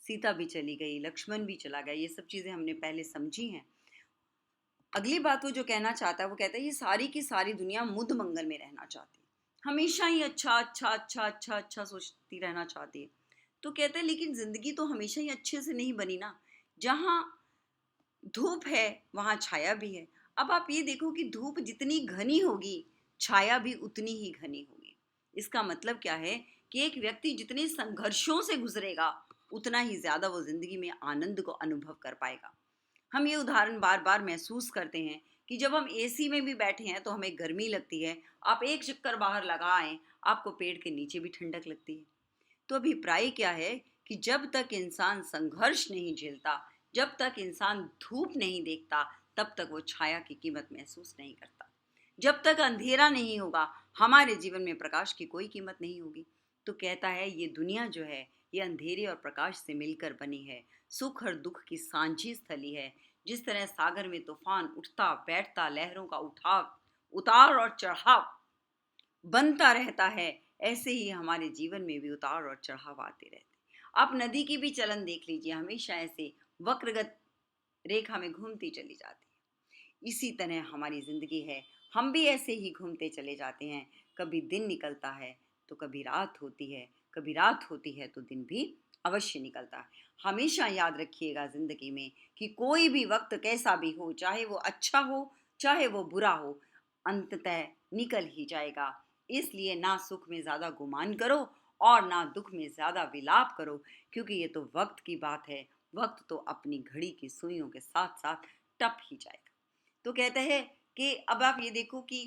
सीता भी चली गई, लक्ष्मण भी चला गया। ये सब चीज़ें हमने पहले समझी हैं। अगली बात वो जो कहना चाहता है, वो कहता है ये सारी की सारी दुनिया मुद मंगल में रहना चाहती है, हमेशा ही अच्छा अच्छा अच्छा अच्छा अच्छा सोचती रहना चाहती है। तो कहते हैं लेकिन जिंदगी तो हमेशा ही अच्छे से नहीं बनी ना। जहाँ धूप है वहाँ छाया भी है। अब आप ये देखो कि धूप जितनी घनी होगी छाया भी उतनी ही घनी होगी। इसका मतलब क्या है कि एक व्यक्ति जितने संघर्षों से गुजरेगा उतना ही ज्यादा वो जिंदगी में आनंद को अनुभव कर पाएगा। हम ये उदाहरण बार बार महसूस करते हैं कि जब हम एसी में भी बैठे हैं तो हमें गर्मी लगती है, आप एक चक्कर बाहर लगाएं आपको पेड़ के नीचे भी ठंडक लगती है। तो अभिप्राय क्या है कि जब तक इंसान संघर्ष नहीं झेलता, जब तक इंसान धूप नहीं देखता, तब तक वो छाया की कीमत महसूस नहीं करता। जब तक अंधेरा नहीं होगा हमारे जीवन में प्रकाश की कोई कीमत नहीं होगी। तो कहता है ये दुनिया जो है ये अंधेरे और प्रकाश से मिलकर बनी है, सुख और दुख की सांझी स्थली है। जिस तरह सागर में तूफान उठता बैठता, लहरों का उठाव उतार और चढ़ाव बनता रहता है, ऐसे ही हमारे जीवन में भी उतार और चढ़ाव आते रहते हैं। आप नदी की भी चलन देख लीजिए, हमेशा ऐसे वक्रगत रेखा में घूमती चली जाती है। इसी तरह हमारी जिंदगी है, हम भी ऐसे ही घूमते चले जाते हैं। कभी दिन निकलता है तो कभी रात होती है, कभी रात होती है तो दिन भी अवश्य निकलता है। हमेशा याद रखिएगा जिंदगी में कि कोई भी वक्त कैसा भी हो, चाहे वो अच्छा हो चाहे वो बुरा हो, अंततः निकल ही जाएगा। इसलिए ना सुख में ज़्यादा गुमान करो और ना दुख में ज़्यादा विलाप करो, क्योंकि ये तो वक्त की बात है। वक्त तो अपनी घड़ी की सुइयों के साथ साथ टप ही जाएगा। तो कहते हैं कि अब आप ये देखो कि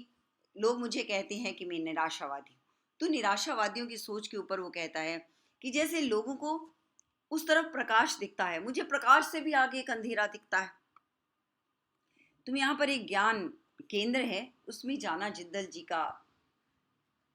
लोग मुझे कहते हैं कि मैं निराशावादी हूँ। तो निराशावादियों की सोच के ऊपर वो कहता है कि जैसे लोगों को उस तरफ प्रकाश दिखता है, मुझे प्रकाश से भी आगे एक अंधेरा दिखता है। तुम यहाँ पर एक ज्ञान केंद्र है, उसमें जाना, जिद्दल जी का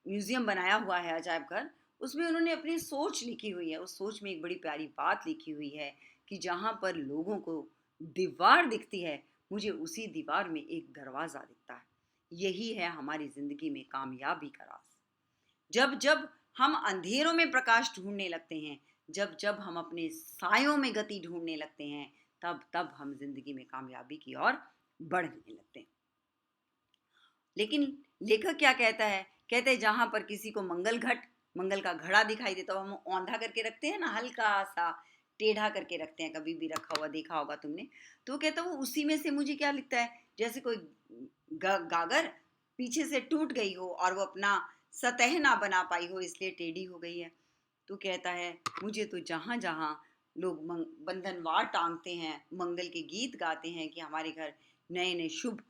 म्यूजियम बनाया हुआ है, अजायब घर। उसमें उन्होंने अपनी सोच लिखी हुई है। उस सोच में एक बड़ी प्यारी बात लिखी हुई है कि जहाँ पर लोगों को दीवार दिखती है, मुझे उसी दीवार में एक दरवाज़ा दिखता है। यही है हमारी ज़िंदगी में कामयाबी का राज। जब जब हम अंधेरों में प्रकाश ढूंढने लगते हैं, जब जब हम अपने सायों में गति ढूंढने लगते हैं, तब तब हम जिंदगी में कामयाबी की ओर बढ़ने लगते हैं। लेकिन लेखक क्या कहता है? कहते हैं जहां पर किसी को मंगल का घड़ा दिखाई देता हो, हम औंधा करके रखते हैं ना, हल्का सा टेढ़ा करके रखते हैं, कभी भी रखा हुआ देखा होगा तुमने। तो वो कहता है वो उसी में से मुझे क्या लिखता है, जैसे कोई गागर पीछे से टूट गई हो और वो अपना सतह ना बना पाई हो, इसलिए टेढ़ी हो गई है। तो कहता है मुझे तो जहाँ जहाँ लोग बंधनवार टांगते हैं, मंगल के गीत गाते हैं कि हमारे घर नए नए शुभ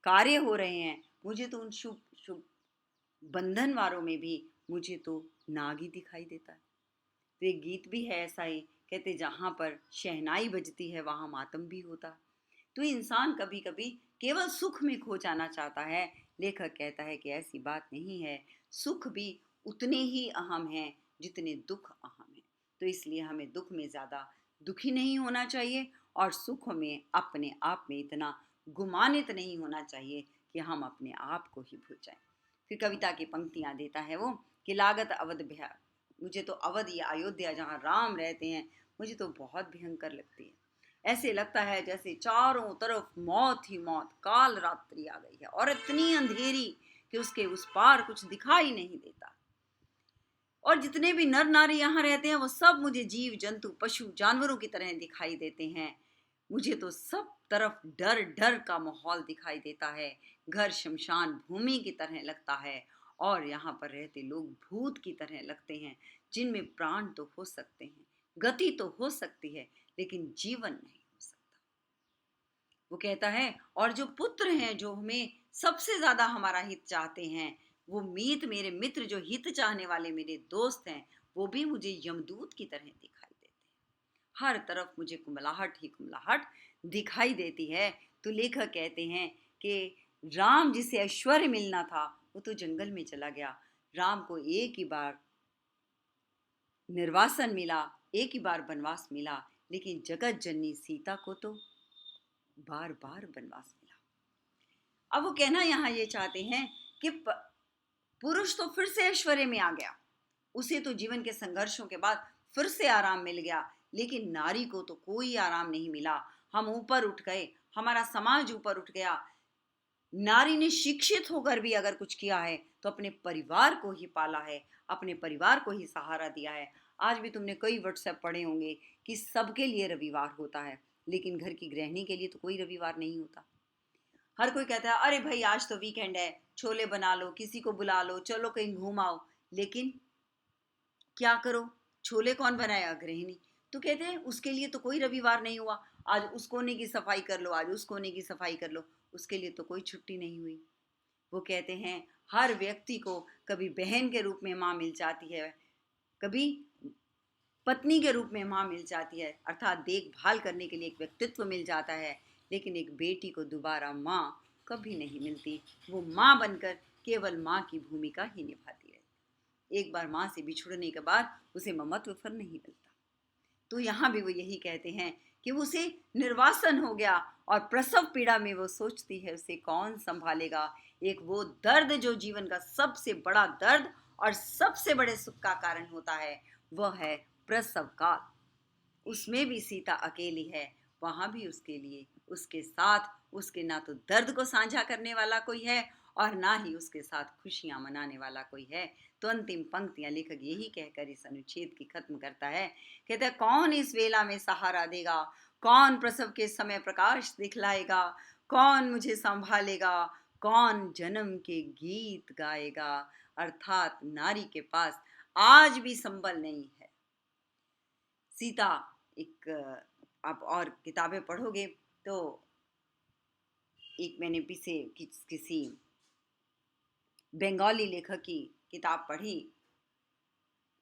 कार्य हो रहे हैं, मुझे तो उन शुभ शुभ बंधनवारों में भी मुझे तो नाग ही दिखाई देता है। तो एक गीत भी है ऐसा ही, कहते जहाँ पर शहनाई बजती है वहाँ मातम भी होता। तो इंसान कभी कभी केवल सुख में खो जाना चाहता है। लेखक कहता है कि ऐसी बात नहीं है, सुख भी उतने ही अहम हैं जितने दुख अहम हैं। तो इसलिए हमें दुख में ज़्यादा दुखी नहीं होना चाहिए और सुख में अपने आप में इतना गुमानित नहीं होना चाहिए कि हम अपने आप को ही भूल जाएं। फिर कविता की पंक्तियां देता है वो कि लागत अवध भया, मुझे तो अवध या अयोध्या जहाँ राम रहते हैं, मुझे तो बहुत भयंकर लगती है। ऐसे लगता है जैसे चारों तरफ मौत ही मौत, काल रात्रि आ गई है और इतनी अंधेरी कि उसके उस पार कुछ दिखाई नहीं देता। और जितने भी नर नारी यहाँ रहते हैं वो सब मुझे जीव जंतु पशु जानवरों की तरह दिखाई देते हैं। मुझे तो सब तरफ डर डर का माहौल दिखाई देता है। घर शमशान भूमि की तरह लगता है और यहाँ पर रहते लोग भूत की तरह लगते हैं, जिनमें प्राण तो हो सकते हैं, गति तो हो सकती है, लेकिन जीवन नहीं हो सकता। वो कहता है और जो पुत्र हैं जो हमें सबसे ज्यादा हमारा हित चाहते हैं, वो मीत मेरे मित्र जो हित चाहने वाले मेरे दोस्त हैं, वो भी मुझे यमदूत की तरह दिखाई देते हैं। हर तरफ मुझे कुमलाहट ही कुमलाहट दिखाई देती है। तो लेखक कहते हैं कि राम जिसे ऐश्वर्य मिलना था वो तो जंगल में चला गया। राम को एक ही बार निर्वासन मिला, एक ही बार वनवास मिला, लेकिन जगत जननी सीता को तो बार बार वनवास मिला। अब वो कहना यहाँ ये चाहते हैं कि पुरुष तो फिर से ऐश्वर्य में आ गया, उसे तो जीवन के संघर्षों के बाद फिर से आराम मिल गया, लेकिन नारी को तो कोई आराम नहीं मिला। हम ऊपर उठ गए, हमारा समाज ऊपर उठ गया। नारी ने शिक्षित होकर भी अगर कुछ किया है तो अपने परिवार को ही पाला है, अपने परिवार को ही सहारा दिया है। आज भी तुमने कई व्हाट्सएप पढ़े होंगे कि सबके लिए रविवार होता है, लेकिन घर की गृहिणी के लिए तो कोई रविवार नहीं होता। हर कोई कहता है अरे भाई आज तो वीकेंड है, छोले बना लो, किसी को बुला लो, चलो कहीं घूम आओ। लेकिन क्या करो, छोले कौन बनाएगा? गृहिणी। तो कहते हैं उसके लिए तो कोई रविवार नहीं हुआ, आज उस कोने की सफाई कर लो, आज उस कोने की सफाई कर लो, उसके लिए तो कोई छुट्टी नहीं हुई। वो कहते हैं हर व्यक्ति को कभी बहन के रूप में माँ मिल जाती है, कभी पत्नी के रूप में माँ मिल जाती है, अर्थात देखभाल करने के लिए एक व्यक्तित्व मिल जाता है, लेकिन एक बेटी को दोबारा माँ कभी नहीं मिलती। वो माँ बनकर केवल माँ की भूमिका ही निभाती है। एक बार माँ से बिछुड़ने के बाद उसे ममत्व फिर नहीं मिलता। तो यहाँ भी वो यही कहते हैं कि उसे निर्वासन हो गया और प्रसव पीड़ा में वो सोचती है उसे कौन संभालेगा। एक वो दर्द जो जीवन का सबसे बड़ा दर्द और सबसे बड़े सुख का कारण होता है, वह है प्रसव काल। उसमें भी सीता अकेली है, वहां भी उसके लिए उसके साथ उसके ना तो दर्द को साझा करने वाला कोई है और ना ही उसके साथ खुशियां मनाने वाला कोई है। तो अंतिम पंक्तियां लेखक यही कहकर इस अनुच्छेद की खत्म करता है। कहता है कौन इस वेला में सहारा देगा, कौन प्रसव के समय प्रकाश दिखलाएगा, कौन मुझे संभालेगा, कौन जन्म के गीत गाएगा। अर्थात नारी के पास आज भी संबल नहीं है। सीता एक, आप और किताबें पढ़ोगे तो एक मैंने पीछे किसी बंगाली लेखक की किताब पढ़ी,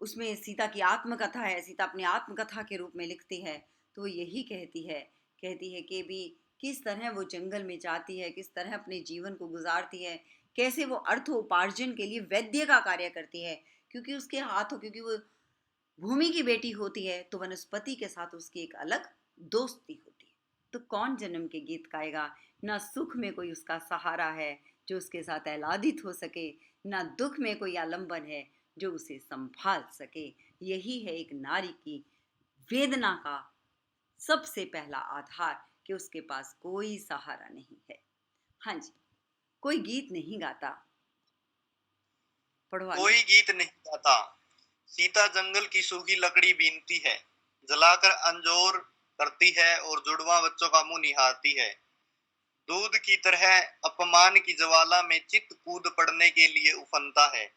उसमें सीता की आत्मकथा है, सीता अपनी आत्मकथा के रूप में लिखती है, तो वो यही कहती है कि भी किस तरह वो जंगल में जाती है, किस तरह अपने जीवन को गुजारती है, कैसे वो अर्थोपार्जन के लिए वैद्य का कार्य करती है, क्योंकि उसके हाथों, क्योंकि वो भूमि की बेटी होती है, तो वनस्पति के साथ उसकी एक अलग दोस्ती होती है। तो कौन जन्म के गीत गाएगा? ना सुख में कोई उसका सहारा है जो उसके साथ आह्लादित हो सके, ना दुख में कोई आलंबन है जो उसे संभाल सके। यही है एक नारी की वेदना का सबसे पहला आधार, कि उसके पास कोई सहारा नहीं है। हाँ जी, कोई गीत नहीं गाता। पढ़ो आगे। कोई गीत नहीं गाता, सीता जंगल की सूखी लकड़ी बीनती है, जलाकर अंजोर करती है और जुड़वा बच्चों का मुंह निहारती है। दूध की तरह अपमान की ज्वाला में चित्त कूद पड़ने के लिए उफनता है,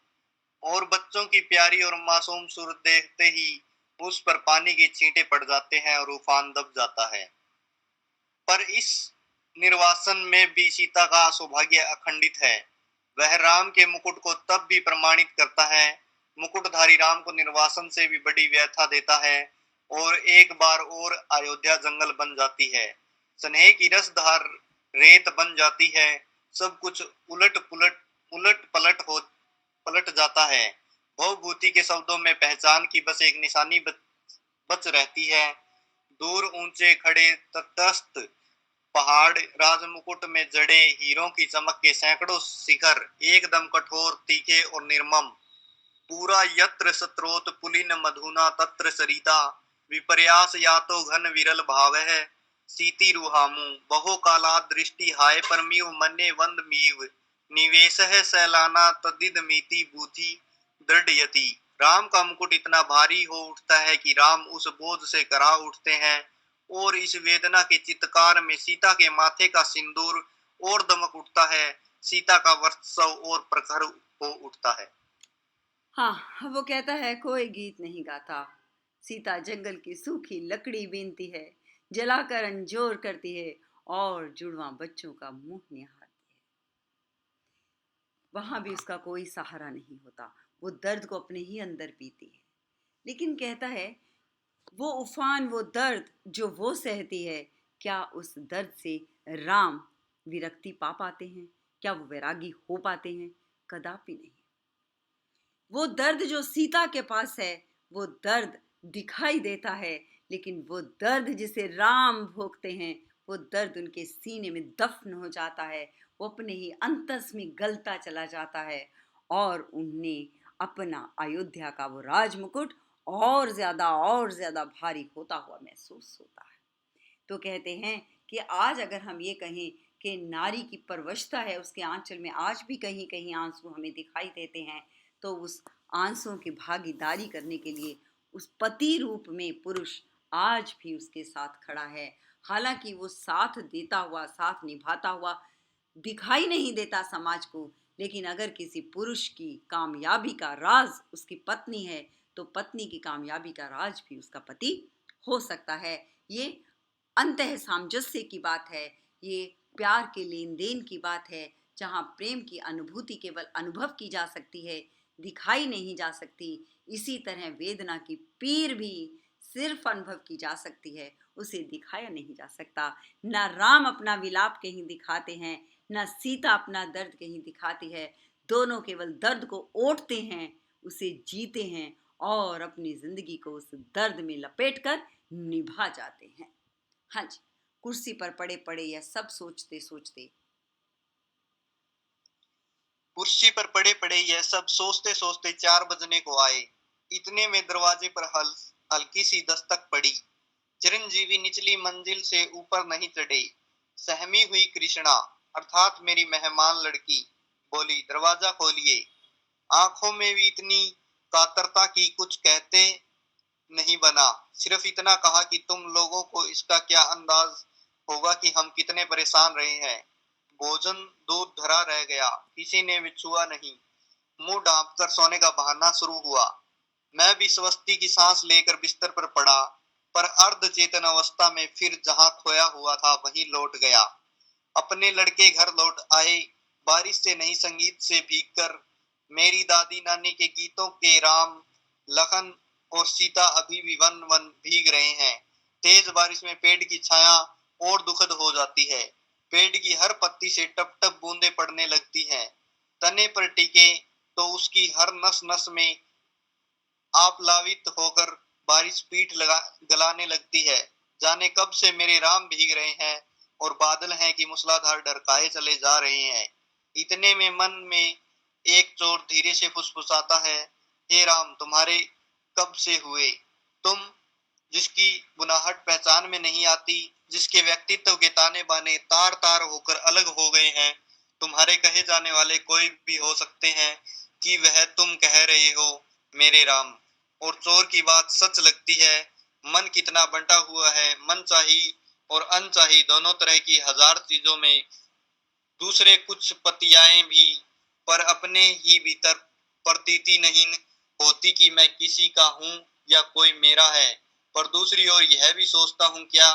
और बच्चों की प्यारी और मासूम सूरत देखते ही उस पर पानी के छींटे पड़ जाते हैं और उफान दब जाता है। पर इस निर्वासन में भी सीता का सौभाग्य अखंडित है। वह राम के मुकुट को तब भी प्रमाणित करता है। मुकुटधारी राम को निर्वासन से भी बड़ी व्यथा देता है, और एक बार और अयोध्या जंगल बन जाती है। स्नेह की रसधार रेत बन जाती है। सब कुछ उलट पलट जाता है। भवभूति के शब्दों में पहचान की बस एक निशानी बच रहती है। दूर ऊंचे खड़े तटस्थ पहाड़, राजमुकुट में जड़े हीरों की चमक के सैकड़ों शिखर, एकदम कठोर, तीखे और निर्मम। पूरा यत्र स्त्रोत पुलिन मधुना तत्र सरिता, विपर्यास या तो घन विरल भाव है, सीति रुहामु बहु काला दृष्टि हाय परमीव मन्ने वंद मीव, निवेश है सैलाना तदिद मीति बूथी दृढ़यति। राम का मुकुट इतना भारी हो उठता है कि राम उस बोझ से करा उठते हैं, और इस वेदना के चित्कार में सीता के माथे का सिंदूर और दमक उठता है। सीता का वर्चस्व और प्रखर हो उठता है। हाँ, वो कहता है कोई गीत नहीं गाता, सीता जंगल की सूखी लकड़ी बीनती है, जलाकर अंजोर करती है और जुड़वा बच्चों का मुंह निहारती है। वहां भी उसका कोई सहारा नहीं होता, वो दर्द को अपने ही अंदर पीती है। लेकिन कहता है वो उफान, वो दर्द जो वो सहती है, क्या उस दर्द से राम विरक्ति पा पाते हैं? क्या वो वैरागी हो पाते हैं? कदापि नहीं। वो दर्द जो सीता के पास है, वो दर्द दिखाई देता है, लेकिन वो दर्द जिसे राम भोगते हैं, वो दर्द उनके सीने में दफन हो जाता है, वो अपने ही अंतस में गलता चला जाता है, और उन्हें अपना अयोध्या का वो राजमुकुट और ज्यादा भारी होता हुआ महसूस होता है। तो कहते हैं कि आज अगर हम ये कहें कि नारी की परवशता है, उसके आंचल में आज भी कहीं कहीं आंसू हमें दिखाई देते हैं, तो उस आंसुओं की भागीदारी करने के लिए उस पति रूप में पुरुष आज भी उसके साथ खड़ा है। हालांकि वो साथ देता हुआ, साथ निभाता हुआ दिखाई नहीं देता समाज को, लेकिन अगर किसी पुरुष की कामयाबी का राज उसकी पत्नी है, तो पत्नी की कामयाबी का राज भी उसका पति हो सकता है। ये अंतः सामंजस्य की बात है, ये प्यार के लेन देन की बात है, जहाँ प्रेम की अनुभूति केवल अनुभव की जा सकती है, दिखाई नहीं जा सकती। इसी तरह वेदना की पीर भी सिर्फ अनुभव की जा सकती है, उसे दिखाया नहीं जा सकता। न राम अपना विलाप कहीं दिखाते हैं, न सीता अपना दर्द कहीं दिखाती है। दोनों केवल दर्द को ओटते हैं, उसे जीते हैं और अपनी जिंदगी को उस दर्द में लपेटकर निभा जाते हैं। हाँ जी, कुर्सी पर पड़े पड़े यह सब सोचते सोचते, कुर्सी पर पड़े पड़े यह सब सोचते सोचते 4 बजने को आए। इतने में दरवाजे पर हल्की सी दस्तक पड़ी। चिरंजीवी निचली मंजिल से ऊपर नहीं चढ़े। सहमी हुई कृष्णा, अर्थात मेरी मेहमान लड़की, बोली, दरवाजा खोलिए। आंखों में भी इतनी कातरता की कुछ कहते नहीं बना। सिर्फ इतना कहा कि तुम लोगों को इसका क्या अंदाज होगा कि हम कितने परेशान रहे हैं। भोजन दूध धरा रह गया, किसी ने भी छुआ नहीं। मुंह ढांप कर सोने का बहाना शुरू हुआ। मैं भी स्वस्ति की सांस लेकर बिस्तर पर पड़ा, पर अर्ध चेतन अवस्था में फिर जहां खोया हुआ था वहीं लौट गया। अपने लड़के घर लौट आए, बारिश से नहीं संगीत से भीगकर। मेरी दादी नानी के गीतों के राम लखन और सीता अभी भी वन वन भीग रहे हैं। तेज बारिश में पेड़ की छाया और दुखद हो जाती है। पेड़ की हर पत्ती से टप टप बूंदें पड़ने लगती हैं। तने पर टिके तो उसकी हर नस नस में आप्लावित होकर बारिश पीठ लगा गलाने लगती है। जाने कब से मेरे राम भीग रहे हैं और बादल हैं कि मूसलाधार ढरकाए चले जा रहे हैं। इतने में मन में एक चोर धीरे से फुसफुसाता है, हे राम तुम्हारे कब से हुए? तुम जिसकी बुनाहट पहचान में नहीं आती, जिसके व्यक्तित्व के ताने बाने तार तार होकर अलग हो गए हैं। तुम्हारे कहे जाने वाले कोई भी हो सकते हैं कि वह तुम कह रहे हो मेरे राम। और चोर की बात सच लगती है। मन कितना बंटा हुआ है, मन चाही और अनचाही दोनों तरह की हजार चीजों में। दूसरे कुछ पतियाएं भी, पर अपने ही भीतर प्रतीति नहीं होती कि मैं किसी का हूँ या कोई मेरा है। पर दूसरी ओर यह भी सोचता हूँ क्या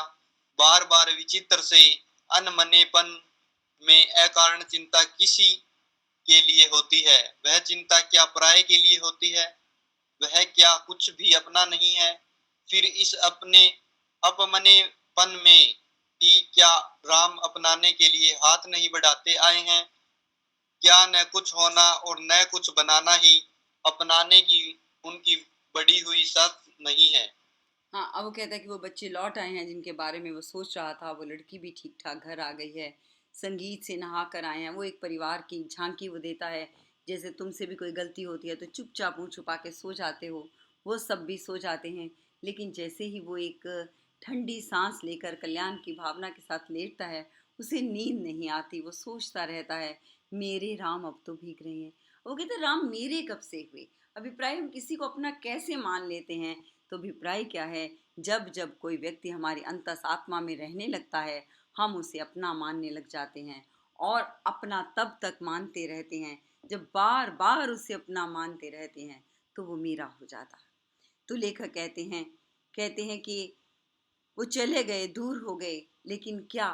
बार बार विचित्र से अनमनेपन में अकारण चिंता किसी के लिए होती है? वह चिंता क्या पराये के लिए होती है? वह क्या कुछ भी अपना नहीं है? फिर इस अपने अपमनेपन में ही क्या राम अपनाने के लिए हाथ नहीं बढ़ाते आए हैं? क्या न कुछ होना और न कुछ बनाना ही अपनाने की उनकी बड़ी हुई साथ नहीं है? हाँ, अब वो कहता है कि वो बच्चे लौट आए हैं जिनके बारे में वो सोच रहा था। वो लड़की भी ठीक ठाक घर आ गई है, संगीत से नहा कर आए हैं। वो एक परिवार की झांकी वो देता है। जैसे तुमसे भी कोई गलती होती है तो चुपचाप मुंह छुपा के सो जाते हो, वो सब भी सो जाते हैं। लेकिन जैसे ही वो एक ठंडी सांस लेकर कल्याण की भावना के साथ लेटता है, उसे नींद नहीं आती। वो सोचता रहता है, मेरे राम अब तो भीग रहे हैं। वो कहते हैं, राम मेरे कब से हुए? अभिप्राय हम किसी को अपना कैसे मान लेते हैं? तो अभिप्राय क्या है? जब जब कोई व्यक्ति हमारी अंतस आत्मा में रहने लगता है, हम उसे अपना मानने लग जाते हैं और अपना तब तक मानते रहते हैं जब बार बार उसे अपना मानते रहते हैं तो वो मेरा हो जाता है। तो लेखक कहते हैं कि वो चले गए, दूर हो गए, लेकिन क्या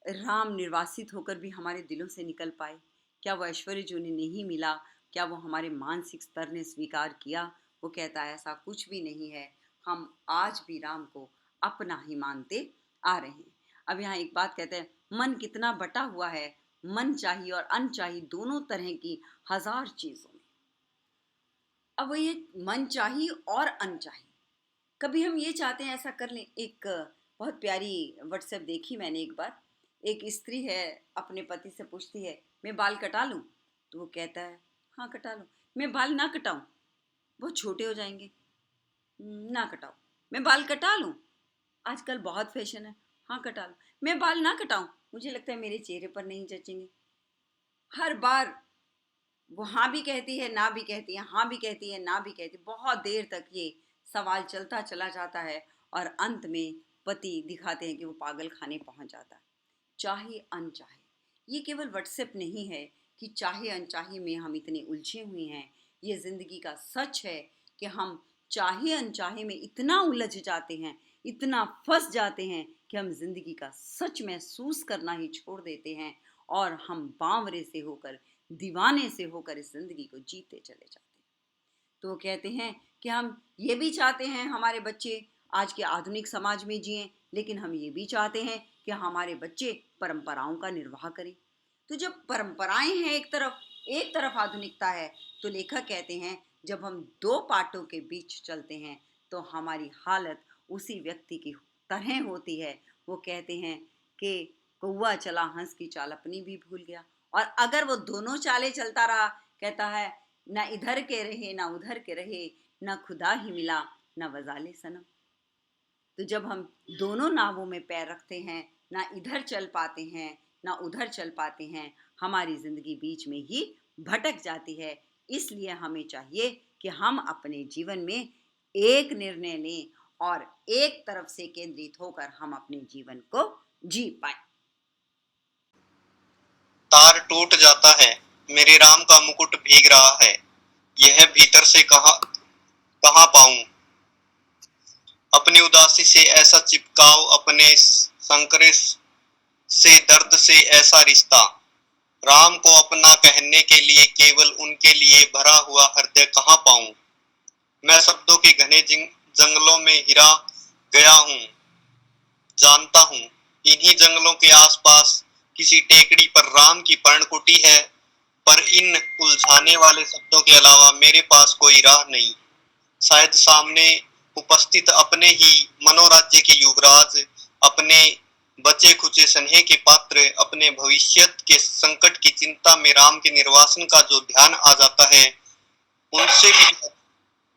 राम निर्वासित होकर भी हमारे दिलों से निकल पाए? क्या वो ऐश्वर्य जो उन्हें नहीं मिला, क्या वो हमारे मानसिक स्तर ने स्वीकार किया? वो कहता है ऐसा कुछ भी नहीं है। हम आज भी राम को अपना ही मानते आ रहे हैं। अब यहाँ एक बात कहते हैं, मन कितना बटा हुआ है, मन चाहिए और अनचाही दोनों तरह की हजार चीजों में। अब वो ये मन चाहिए और अनचाही, कभी हम ये चाहते हैं ऐसा कर लें। एक बहुत प्यारी व्हाट्सएप देखी मैंने एक बार। एक स्त्री है, अपने पति से पूछती है, मैं बाल कटा लूं? तो वो कहता है, हाँ कटा लो। मैं बाल ना कटाऊं, बहुत छोटे हो जाएंगे। ना कटाओ। मैं बाल कटा लूं, आजकल बहुत फैशन है। हाँ कटा लो। मैं बाल ना कटाऊं, मुझे लगता है मेरे चेहरे पर नहीं जचेंगे। हर बार वो हाँ भी कहती है, ना भी कहती है, हाँ भी कहती है, ना भी कहती है। बहुत देर तक ये सवाल चलता चला जाता है और अंत में पति दिखाते हैं कि वो पागल खाने पहुंच जाता है। चाहे अनचाहे, ये केवल व्हाट्सएप नहीं है कि चाहे अनचाहे में हम इतने उलझे हुए हैं। ये जिंदगी का सच है कि हम चाहे अनचाहे में इतना उलझ जाते हैं, इतना फंस जाते हैं कि हम जिंदगी का सच महसूस करना ही छोड़ देते हैं और हम बावरे से होकर, दीवाने से होकर इस जिंदगी को जीते चले जाते हैं। तो वो कहते हैं कि हम ये भी चाहते हैं हमारे बच्चे आज के आधुनिक समाज में जिएं, लेकिन हम ये भी चाहते हैं कि हमारे बच्चे परंपराओं का निर्वाह करें। तो जब परंपराएं हैं एक तरफ आधुनिकता है, तो लेखक कहते हैं जब हम दो पाटों के बीच चलते हैं तो हमारी हालत उसी व्यक्ति की तरह होती है। वो कहते हैं कि कौवा चला हंस की चाल अपनी भी भूल गया। और अगर वो दोनों चालें चलता रहा, कहता है ना इधर के रहे ना उधर के रहे, ना खुदा ही मिला ना वजाले सनम। तो जब हम दोनों नावों में पैर रखते हैं, ना इधर चल पाते हैं ना उधर चल पाते हैं, हमारी जिंदगी बीच में ही भटक जाती है। इसलिए हमें चाहिए कि हम अपने जीवन में एक निर्णय लें और एक तरफ से केंद्रित होकर हम अपने जीवन को जी पाए। तार टूट जाता है, मेरे राम का मुकुट भीग रहा है, यह भीतर से कहाँ पाऊं? अपनी उदासी से ऐसा चिपकाओ, अपने संकरे से दर्द से ऐसा रिश्ता। राम को अपना कहने के लिए केवल उनके लिए भरा हुआ हृदय कहाँ पाऊं? मैं शब्दों के घने जंगलों में हिरा गया हूँ, जानता हूँ इन्हीं जंगलों के आसपास किसी टेकड़ी पर राम की पर्णकुटी है, पर इन उलझाने वाले शब्दों के अलावा मेरे पास कोई राह नहीं। शायद सामने उपस्थित अपने ही मनोराज्य के युवराज, अपने बचे खुचे स्नेह के पात्र, अपने भविष्यत के संकट की चिंता में राम के निर्वासन का जो ध्यान आ जाता है, उनसे भी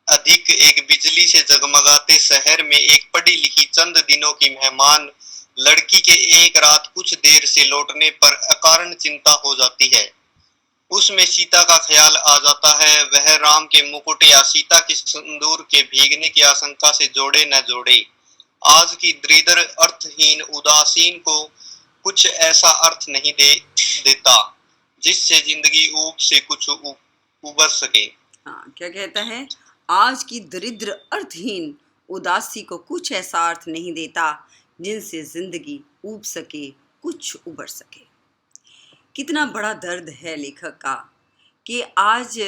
अधिक एक बिजली से जगमगाते शहर में एक पढ़ी लिखी चंद दिनों की मेहमान लड़की के एक रात कुछ देर से लौटने पर अकारण चिंता हो जाती है। उसमें सीता का ख्याल आ जाता है, वह राम के मुकुट या सीता के सिंदूर के भीगने की आशंका से जोड़े न जोड़े। आज की दरिद्र अर्थहीन उदासीन को कुछ ऐसा अर्थ नहीं देता जिससे जिंदगी ऊब से कुछ उबर सके। हाँ, क्या कहता है? आज की दरिद्र अर्थहीन उदासी को कुछ ऐसा अर्थ नहीं देता जिनसे जिंदगी ऊब सके, कुछ उबर सके। कितना बड़ा दर्द है लेखक का कि आज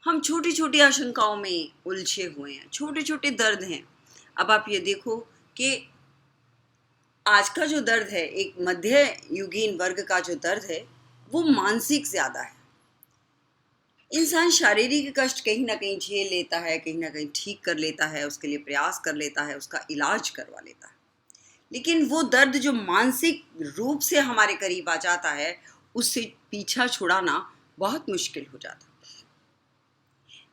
हम छोटी छोटी आशंकाओं में उलझे हुए हैं, छोटे छोटे दर्द हैं। अब आप ये देखो कि आज का जो दर्द है, एक मध्य युगीन वर्ग का जो दर्द है, वो मानसिक ज्यादा है। इंसान शारीरिक कष्ट कहीं ना कहीं झेल लेता है, कहीं ना कहीं ठीक कर लेता है, उसके लिए प्रयास कर लेता है, उसका इलाज करवा लेता है, लेकिन वो दर्द जो मानसिक रूप से हमारे करीब आ जाता है, उससे पीछा छुड़ाना बहुत मुश्किल हो जाता है।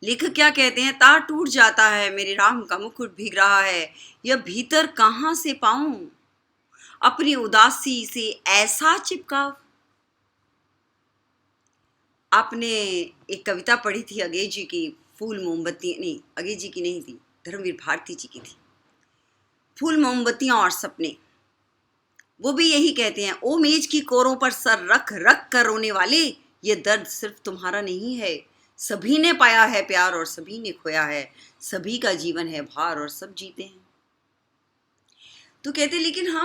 लेखक क्या कहते हैं? तार टूट जाता है, मेरे राम का मुकुट भीग रहा है, यह भीतर कहाँ से पाऊं अपनी उदासी से ऐसा चिपकाव। आपने एक कविता पढ़ी थी अगे जी की, फूल मोमबत्ती, नहीं अगे जी की नहीं थी, धर्मवीर भारती जी की थी, फूल मोमबत्तियां और सपने। वो भी यही कहते हैं, ओ मेज की कोरों पर सर रख रख कर रोने वाले, ये दर्द सिर्फ तुम्हारा नहीं है, सभी ने पाया है प्यार और सभी ने खोया है, सभी का जीवन है भार और सब जीते हैं। तो कहते लेकिन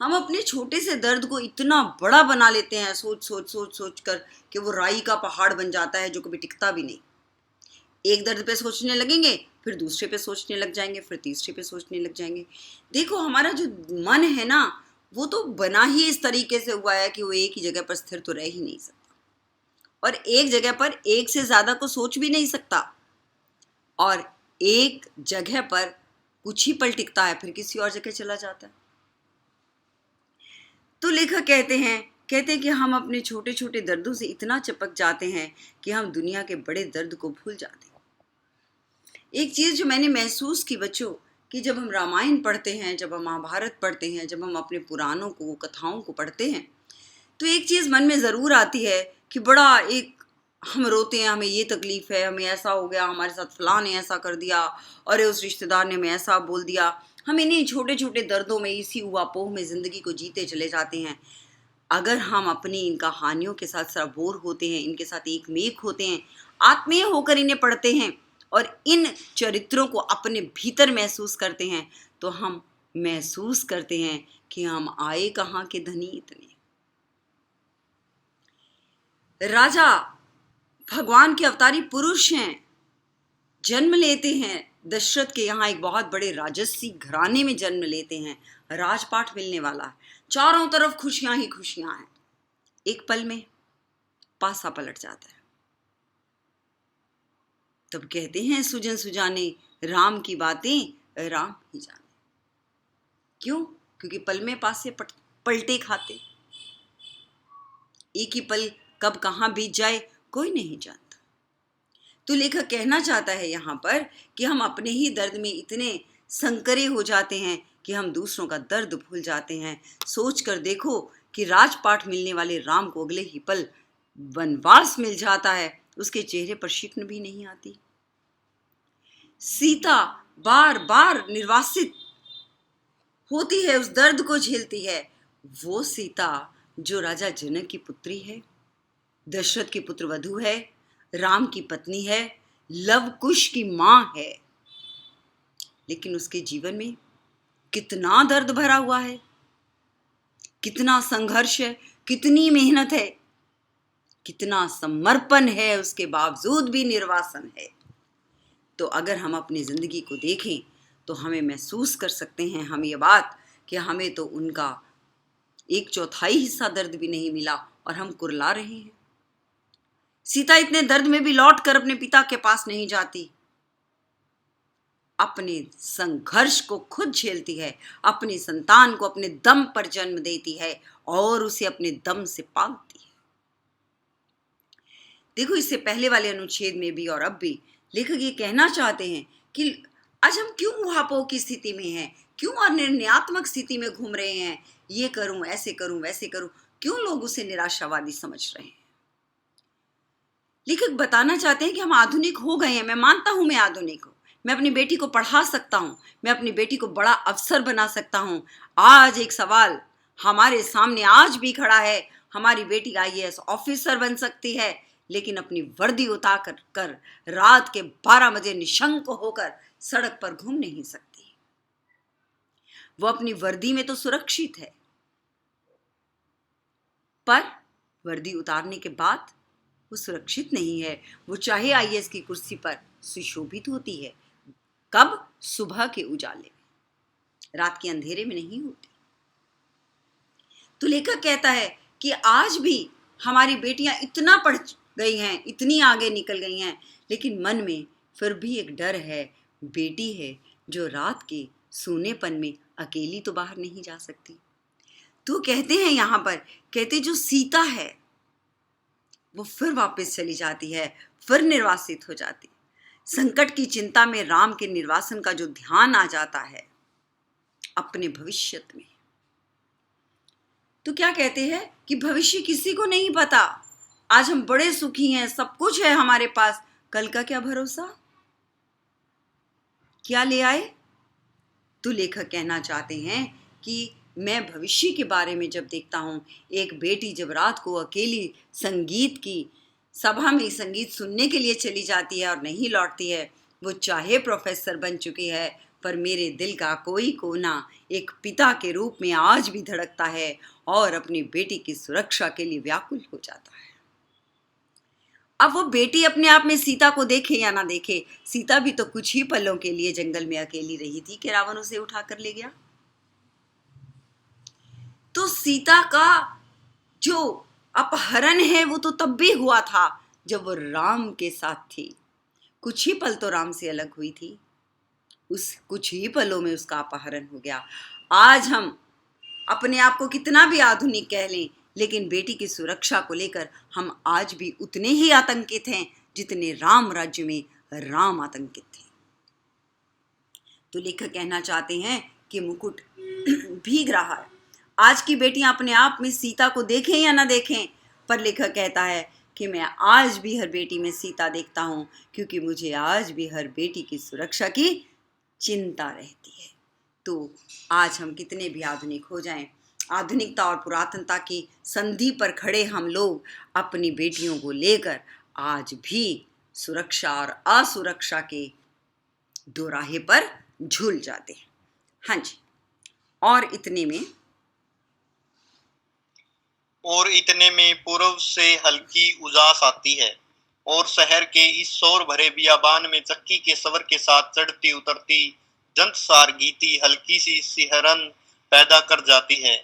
हम अपने छोटे से दर्द को इतना बड़ा बना लेते हैं, सोच कर कि वो राई का पहाड़ बन जाता है जो कभी टिकता भी नहीं। एक दर्द पे सोचने लगेंगे, फिर दूसरे पे सोचने लग जाएंगे, फिर तीसरे पे सोचने लग जाएंगे। देखो हमारा जो मन है ना, वो तो बना ही इस तरीके से हुआ है कि वो एक ही जगह पर स्थिर तो रह ही नहीं सकता, और एक जगह पर एक से ज्यादा को सोच भी नहीं सकता, और एक जगह पर कुछ ही पल टिकता है, फिर किसी और जगह चला जाता है। तो लेखक कहते हैं कि हम अपने छोटे छोटे दर्दों से इतना चिपक जाते हैं कि हम दुनिया के बड़े दर्द को भूल जाते हैं। एक चीज जो मैंने महसूस की बच्चों, कि जब हम रामायण पढ़ते हैं, जब हम महाभारत पढ़ते हैं, जब हम अपने पुराणों को, कथाओं को पढ़ते हैं, तो एक चीज मन में जरूर आती है कि बड़ा एक हम रोते हैं, हमें ये तकलीफ है, हमें ऐसा हो गया, हमारे साथ फलां ने ऐसा कर दिया, और उस रिश्तेदार ने हमें ऐसा बोल दिया। हम इन्हीं छोटे छोटे दर्दों में, इसी उहापोह में जिंदगी को जीते चले जाते हैं। अगर हम अपनी इन कहानियों के साथ सराबोर होते हैं, इनके साथ एक मेक होते हैं, आत्मीय होकर इन्हें पढ़ते हैं और इन चरित्रों को अपने भीतर महसूस करते हैं, तो हम महसूस करते हैं कि हम आए कहाँ के धनी इतने। राजा भगवान के अवतारी पुरुष हैं, जन्म लेते हैं दशरथ के यहाँ एक बहुत बड़े राजसी घराने में जन्म लेते हैं, राजपाट मिलने वाला है, चारों तरफ खुशियां ही खुशियां हैं। एक पल में पासा पलट जाता है। तब कहते हैं सुजन सुजाने, राम की बातें राम ही जाने। क्यों? क्योंकि पल में पासे पलटे खाते। एक ही पल कब कहाँ बीत जाए कोई नहीं जानता। तो लेखक कहना चाहता है यहाँ पर कि हम अपने ही दर्द में इतने संकरे हो जाते हैं कि हम दूसरों का दर्द भूल जाते हैं। सोच कर देखो कि राजपाट मिलने वाले राम को अगले ही पल वनवास मिल जाता है, उसके चेहरे पर शिकन भी नहीं आती। सीता बार बार निर्वासित होती है, उस दर्द को झेलती है। वो सीता जो राजा जनक की पुत्री है, दशरथ की पुत्र वधू है, राम की पत्नी है, लव कुश की मां है, लेकिन उसके जीवन में कितना दर्द भरा हुआ है, कितना संघर्ष है, कितनी मेहनत है, कितना समर्पण है, उसके बावजूद भी निर्वासन है। तो अगर हम अपनी ज़िंदगी को देखें तो हमें महसूस कर सकते हैं हम ये बात कि हमें तो उनका 1/4 हिस्सा दर्द भी नहीं मिला और हम कुर्ला रहे हैं। सीता इतने दर्द में भी लौट कर अपने पिता के पास नहीं जाती, अपने संघर्ष को खुद झेलती है, अपनी संतान को अपने दम पर जन्म देती है और उसे अपने दम से पालती है। देखो, इससे पहले वाले अनुच्छेद में भी और अब भी लेखक ये कहना चाहते हैं कि आज हम क्यों ऊहापोह की स्थिति में हैं, क्यों अनिर्णयात्मक स्थिति में घूम रहे हैं, ये करूं, ऐसे करूं, वैसे करूं, क्यों लोग उसे निराशावादी समझ रहे हैं। लेखक बताना चाहते हैं कि हम आधुनिक हो गए हैं। मैं मानता हूं मैं आधुनिक हूं, मैं अपनी बेटी को पढ़ा सकता हूं, मैं अपनी बेटी को बड़ा अफसर बना सकता हूं। आज एक सवाल हमारे सामने आज भी खड़ा है, हमारी बेटी IAS ऑफिसर बन सकती है, लेकिन अपनी वर्दी उतार कर रात के 12 बजे निशंक होकर सड़क पर घूम नहीं सकती। वो अपनी वर्दी में तो सुरक्षित है, पर वर्दी उतारने के बाद वो सुरक्षित नहीं है। वो चाहे IAS की कुर्सी पर सुशोभित होती है, कब? सुबह के उजाले में, रात के अंधेरे में नहीं होती। तो लेखक कहता है कि आज भी हमारी बेटियां इतना पढ़ गई हैं, इतनी आगे निकल गई हैं, लेकिन मन में फिर भी एक डर है। बेटी है जो रात के सोनेपन में अकेली तो बाहर नहीं जा सकती। तो कहते हैं यहाँ पर, कहते जो सीता है वो फिर वापस चली जाती है, फिर निर्वासित हो जाती। संकट की चिंता में राम के निर्वासन का जो ध्यान आ जाता है अपने भविष्य में। तो क्या कहते हैं कि भविष्य किसी को नहीं पता। आज हम बड़े सुखी हैं, सब कुछ है हमारे पास, कल का क्या भरोसा, क्या ले आए। तो लेखक कहना चाहते हैं कि मैं भविष्य के बारे में जब देखता हूँ, एक बेटी जब रात को अकेली संगीत की सभा में संगीत सुनने के लिए चली जाती है और नहीं लौटती है, वो चाहे प्रोफेसर बन चुकी है, पर मेरे दिल का कोई कोना एक पिता के रूप में आज भी धड़कता है और अपनी बेटी की सुरक्षा के लिए व्याकुल हो जाता है। अब वो बेटी अपने आप में सीता को देखे या ना देखे, सीता भी तो कुछ ही पलों के लिए जंगल में अकेली रही थी कि रावण उसे उठाकर ले गया। तो सीता का जो अपहरण है वो तो तब भी हुआ था जब वो राम के साथ थी। कुछ ही पल तो राम से अलग हुई थी, उस कुछ ही पलों में उसका अपहरण हो गया। आज हम अपने आप को कितना भी आधुनिक कह लें, लेकिन बेटी की सुरक्षा को लेकर हम आज भी उतने ही आतंकित हैं जितने राम राज्य में राम आतंकित थे। तो लेखक कहना चाहते हैं कि मुकुट भीग रहा है। आज की बेटियां अपने आप में सीता को देखें या ना देखें, पर लेखक कहता है कि मैं आज भी हर बेटी में सीता देखता हूं, क्योंकि मुझे आज भी हर बेटी की सुरक्षा की चिंता रहती है। तो आज हम कितने भी आधुनिक हो जाएं, आधुनिकता और पुरातनता की संधि पर खड़े हम लोग अपनी बेटियों को लेकर आज भी सुरक्षा और असुरक्षा के दोराहे पर झूल जाते हैं। हाँ जी, और इतने में पूर्व से हल्की उजास आती है और शहर के इस शोर भरे बियाबान में चक्की के सवर के साथ चढ़ती उतरती जंतसार गीती हल्की सी सिहरन पैदा कर जाती है।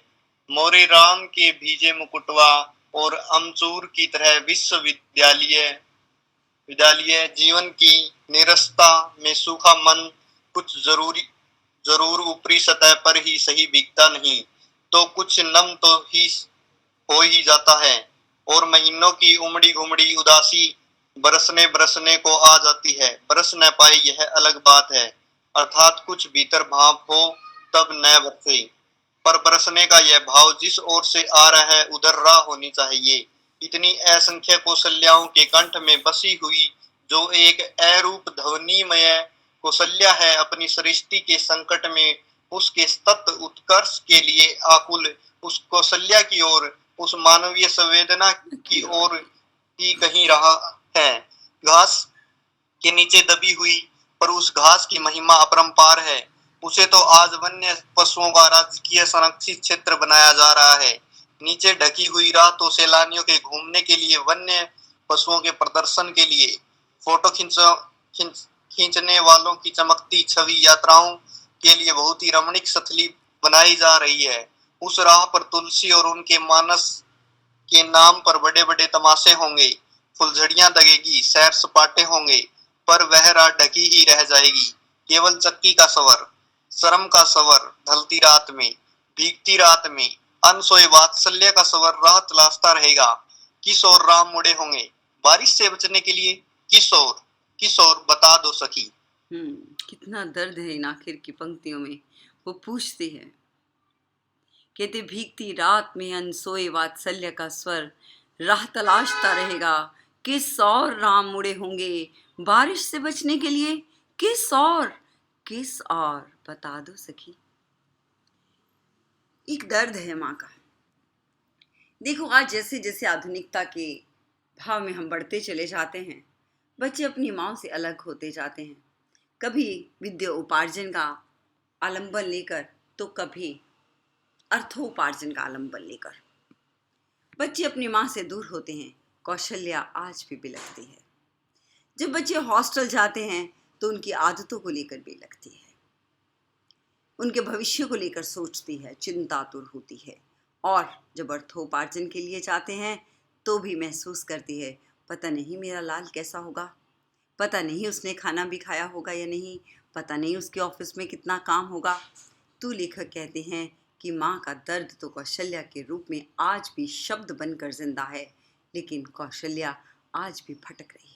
मोरे राम के भीजे मुकुटवा और अमचूर की तरह विद्यालय जीवन की निरस्ता में सूखा मन कुछ जरूर ऊपरी सतह पर ही सही भीगता नहीं तो कुछ नम तो ही हो ही जाता है, और महीनों की उमड़ी घुमड़ी उदासी बरसने को आ जाती है। बरस न पाए यह अलग बात है, अर्थात कुछ भीतर भाव हो तब न बरसे, पर बरसने का यह भाव जिस ओर से आ रहा है उधर राह होनी चाहिए। इतनी असंख्य कौशल्याओं के कंठ में बसी हुई जो एक अरूप ध्वनिमय कौशल्या है, अपनी सृष्टि के संकट में उसके तत्व उत्कर्ष के लिए आकुल उस कौशल्या की ओर, उस मानवीय संवेदना की ओर ही कहीं रहा है। घास के नीचे दबी हुई, पर उस घास की महिमा अपरंपार है। उसे तो आज वन्य पशुओं का राजकीय संरक्षित क्षेत्र बनाया जा रहा है। नीचे ढकी हुई राह तो सैलानियों के घूमने के लिए, वन्य पशुओं के प्रदर्शन के लिए, फोटो खींचने वालों की चमकती छवि यात्राओं के लिए बहुत ही रमणीक स्थली बनाई जा रही है। उस राह पर तुलसी और उनके मानस के नाम पर बड़े बड़े तमाशे होंगे, फुलझड़ियां लगेगी, सैर सपाटे होंगे, पर वह राह ढकी ही रह जाएगी। केवल चक्की का सवर, शर्म का सवर, ढलती रात में, भीगती रात में, अनसोए वात्सल्य का सवर राह तलाशता रहेगा। किस ओर राम मुड़े होंगे बारिश से बचने के लिए? किस ओर बता दो सखी। कितना दर्द है इन आखिर की पंक्तियों में। वो पूछती है, कहते भीगती रात में अनसोए वात्सल्य का स्वर राह तलाशता रहेगा, किस और राम मुड़े होंगे बारिश से बचने के लिए? किस और बता दो सखी। एक दर्द है माँ का। देखो, आज जैसे जैसे आधुनिकता के भाव में हम बढ़ते चले जाते हैं, बच्चे अपनी माँ से अलग होते जाते हैं। कभी विद्या उपार्जन का आलंबन लेकर, तो कभी अर्थोपार्जन का आलंबन लेकर बच्चे अपनी माँ से दूर होते हैं। कौशल्या आज भी बिलखती है। जब बच्चे हॉस्टल जाते हैं तो उनकी आदतों को लेकर बिलखती है, उनके भविष्य को लेकर सोचती है, चिंतातुर होती है। और जब अर्थोपार्जन के लिए जाते हैं तो भी महसूस करती है, पता नहीं मेरा लाल कैसा होगा, पता नहीं उसने खाना भी खाया होगा या नहीं, पता नहीं उसके ऑफिस में कितना काम होगा। तो लेखक कहते हैं कि माँ का दर्द तो कौशल्या के रूप में आज भी शब्द बनकर जिंदा है, लेकिन कौशल्या आज भी भटक रही है।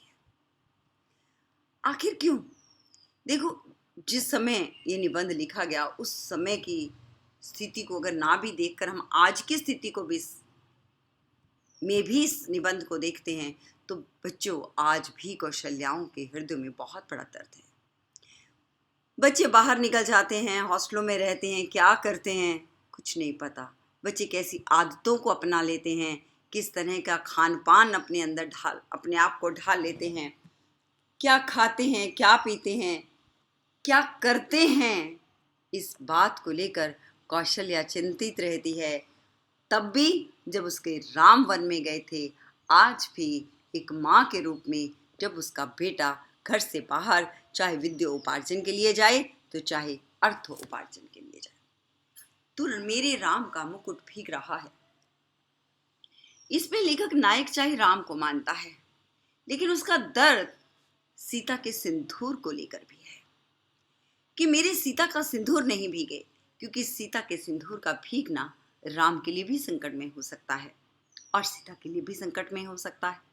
आखिर क्यों? देखो, जिस समय ये निबंध लिखा गया उस समय की स्थिति को अगर ना भी देखकर हम आज की स्थिति को भी इस निबंध को देखते हैं, तो बच्चों, आज भी कौशल्याओं के हृदय में बहुत बड़ा दर्द है। बच्चे बाहर निकल जाते हैं, हॉस्टलों में रहते हैं, क्या करते हैं कुछ नहीं पता। बच्चे कैसी आदतों को अपना लेते हैं, किस तरह का खान पान अपने आप को ढाल लेते हैं, क्या खाते हैं, क्या पीते हैं, क्या करते हैं, इस बात को लेकर कौशल्या चिंतित रहती है। तब भी जब उसके राम वन में गए थे, आज भी एक माँ के रूप में जब उसका बेटा घर से बाहर चाहे विद्या उपार्जन के लिए जाए तो चाहे अर्थ उपार्जन के लिए जाए, तो मेरे राम का मुकुट भीग रहा है। इसमें लेखक नायक चाहे राम को मानता है, लेकिन उसका दर्द सीता के सिंदूर को लेकर भी है कि मेरे सीता का सिंदूर नहीं भीगे, क्योंकि सीता के सिंदूर का भीगना राम के लिए भी संकट में हो सकता है और सीता के लिए भी संकट में हो सकता है।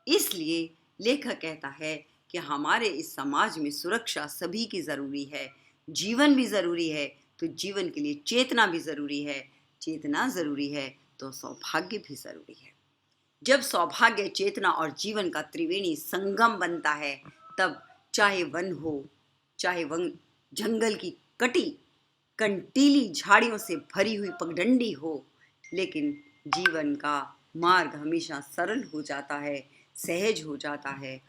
इसलिए लेखक कहता है कि हमारे इस समाज में सुरक्षा सभी की जरूरी है, जीवन भी जरूरी है, तो जीवन के लिए चेतना भी जरूरी है, चेतना जरूरी है तो सौभाग्य भी जरूरी है। जब सौभाग्य, चेतना और जीवन का त्रिवेणी संगम बनता है, तब चाहे वन हो, चाहे वन जंगल की कंटीली झाड़ियों से भरी हुई पगडंडी हो, लेकिन जीवन का मार्ग हमेशा सरल हो जाता है, सहज हो जाता है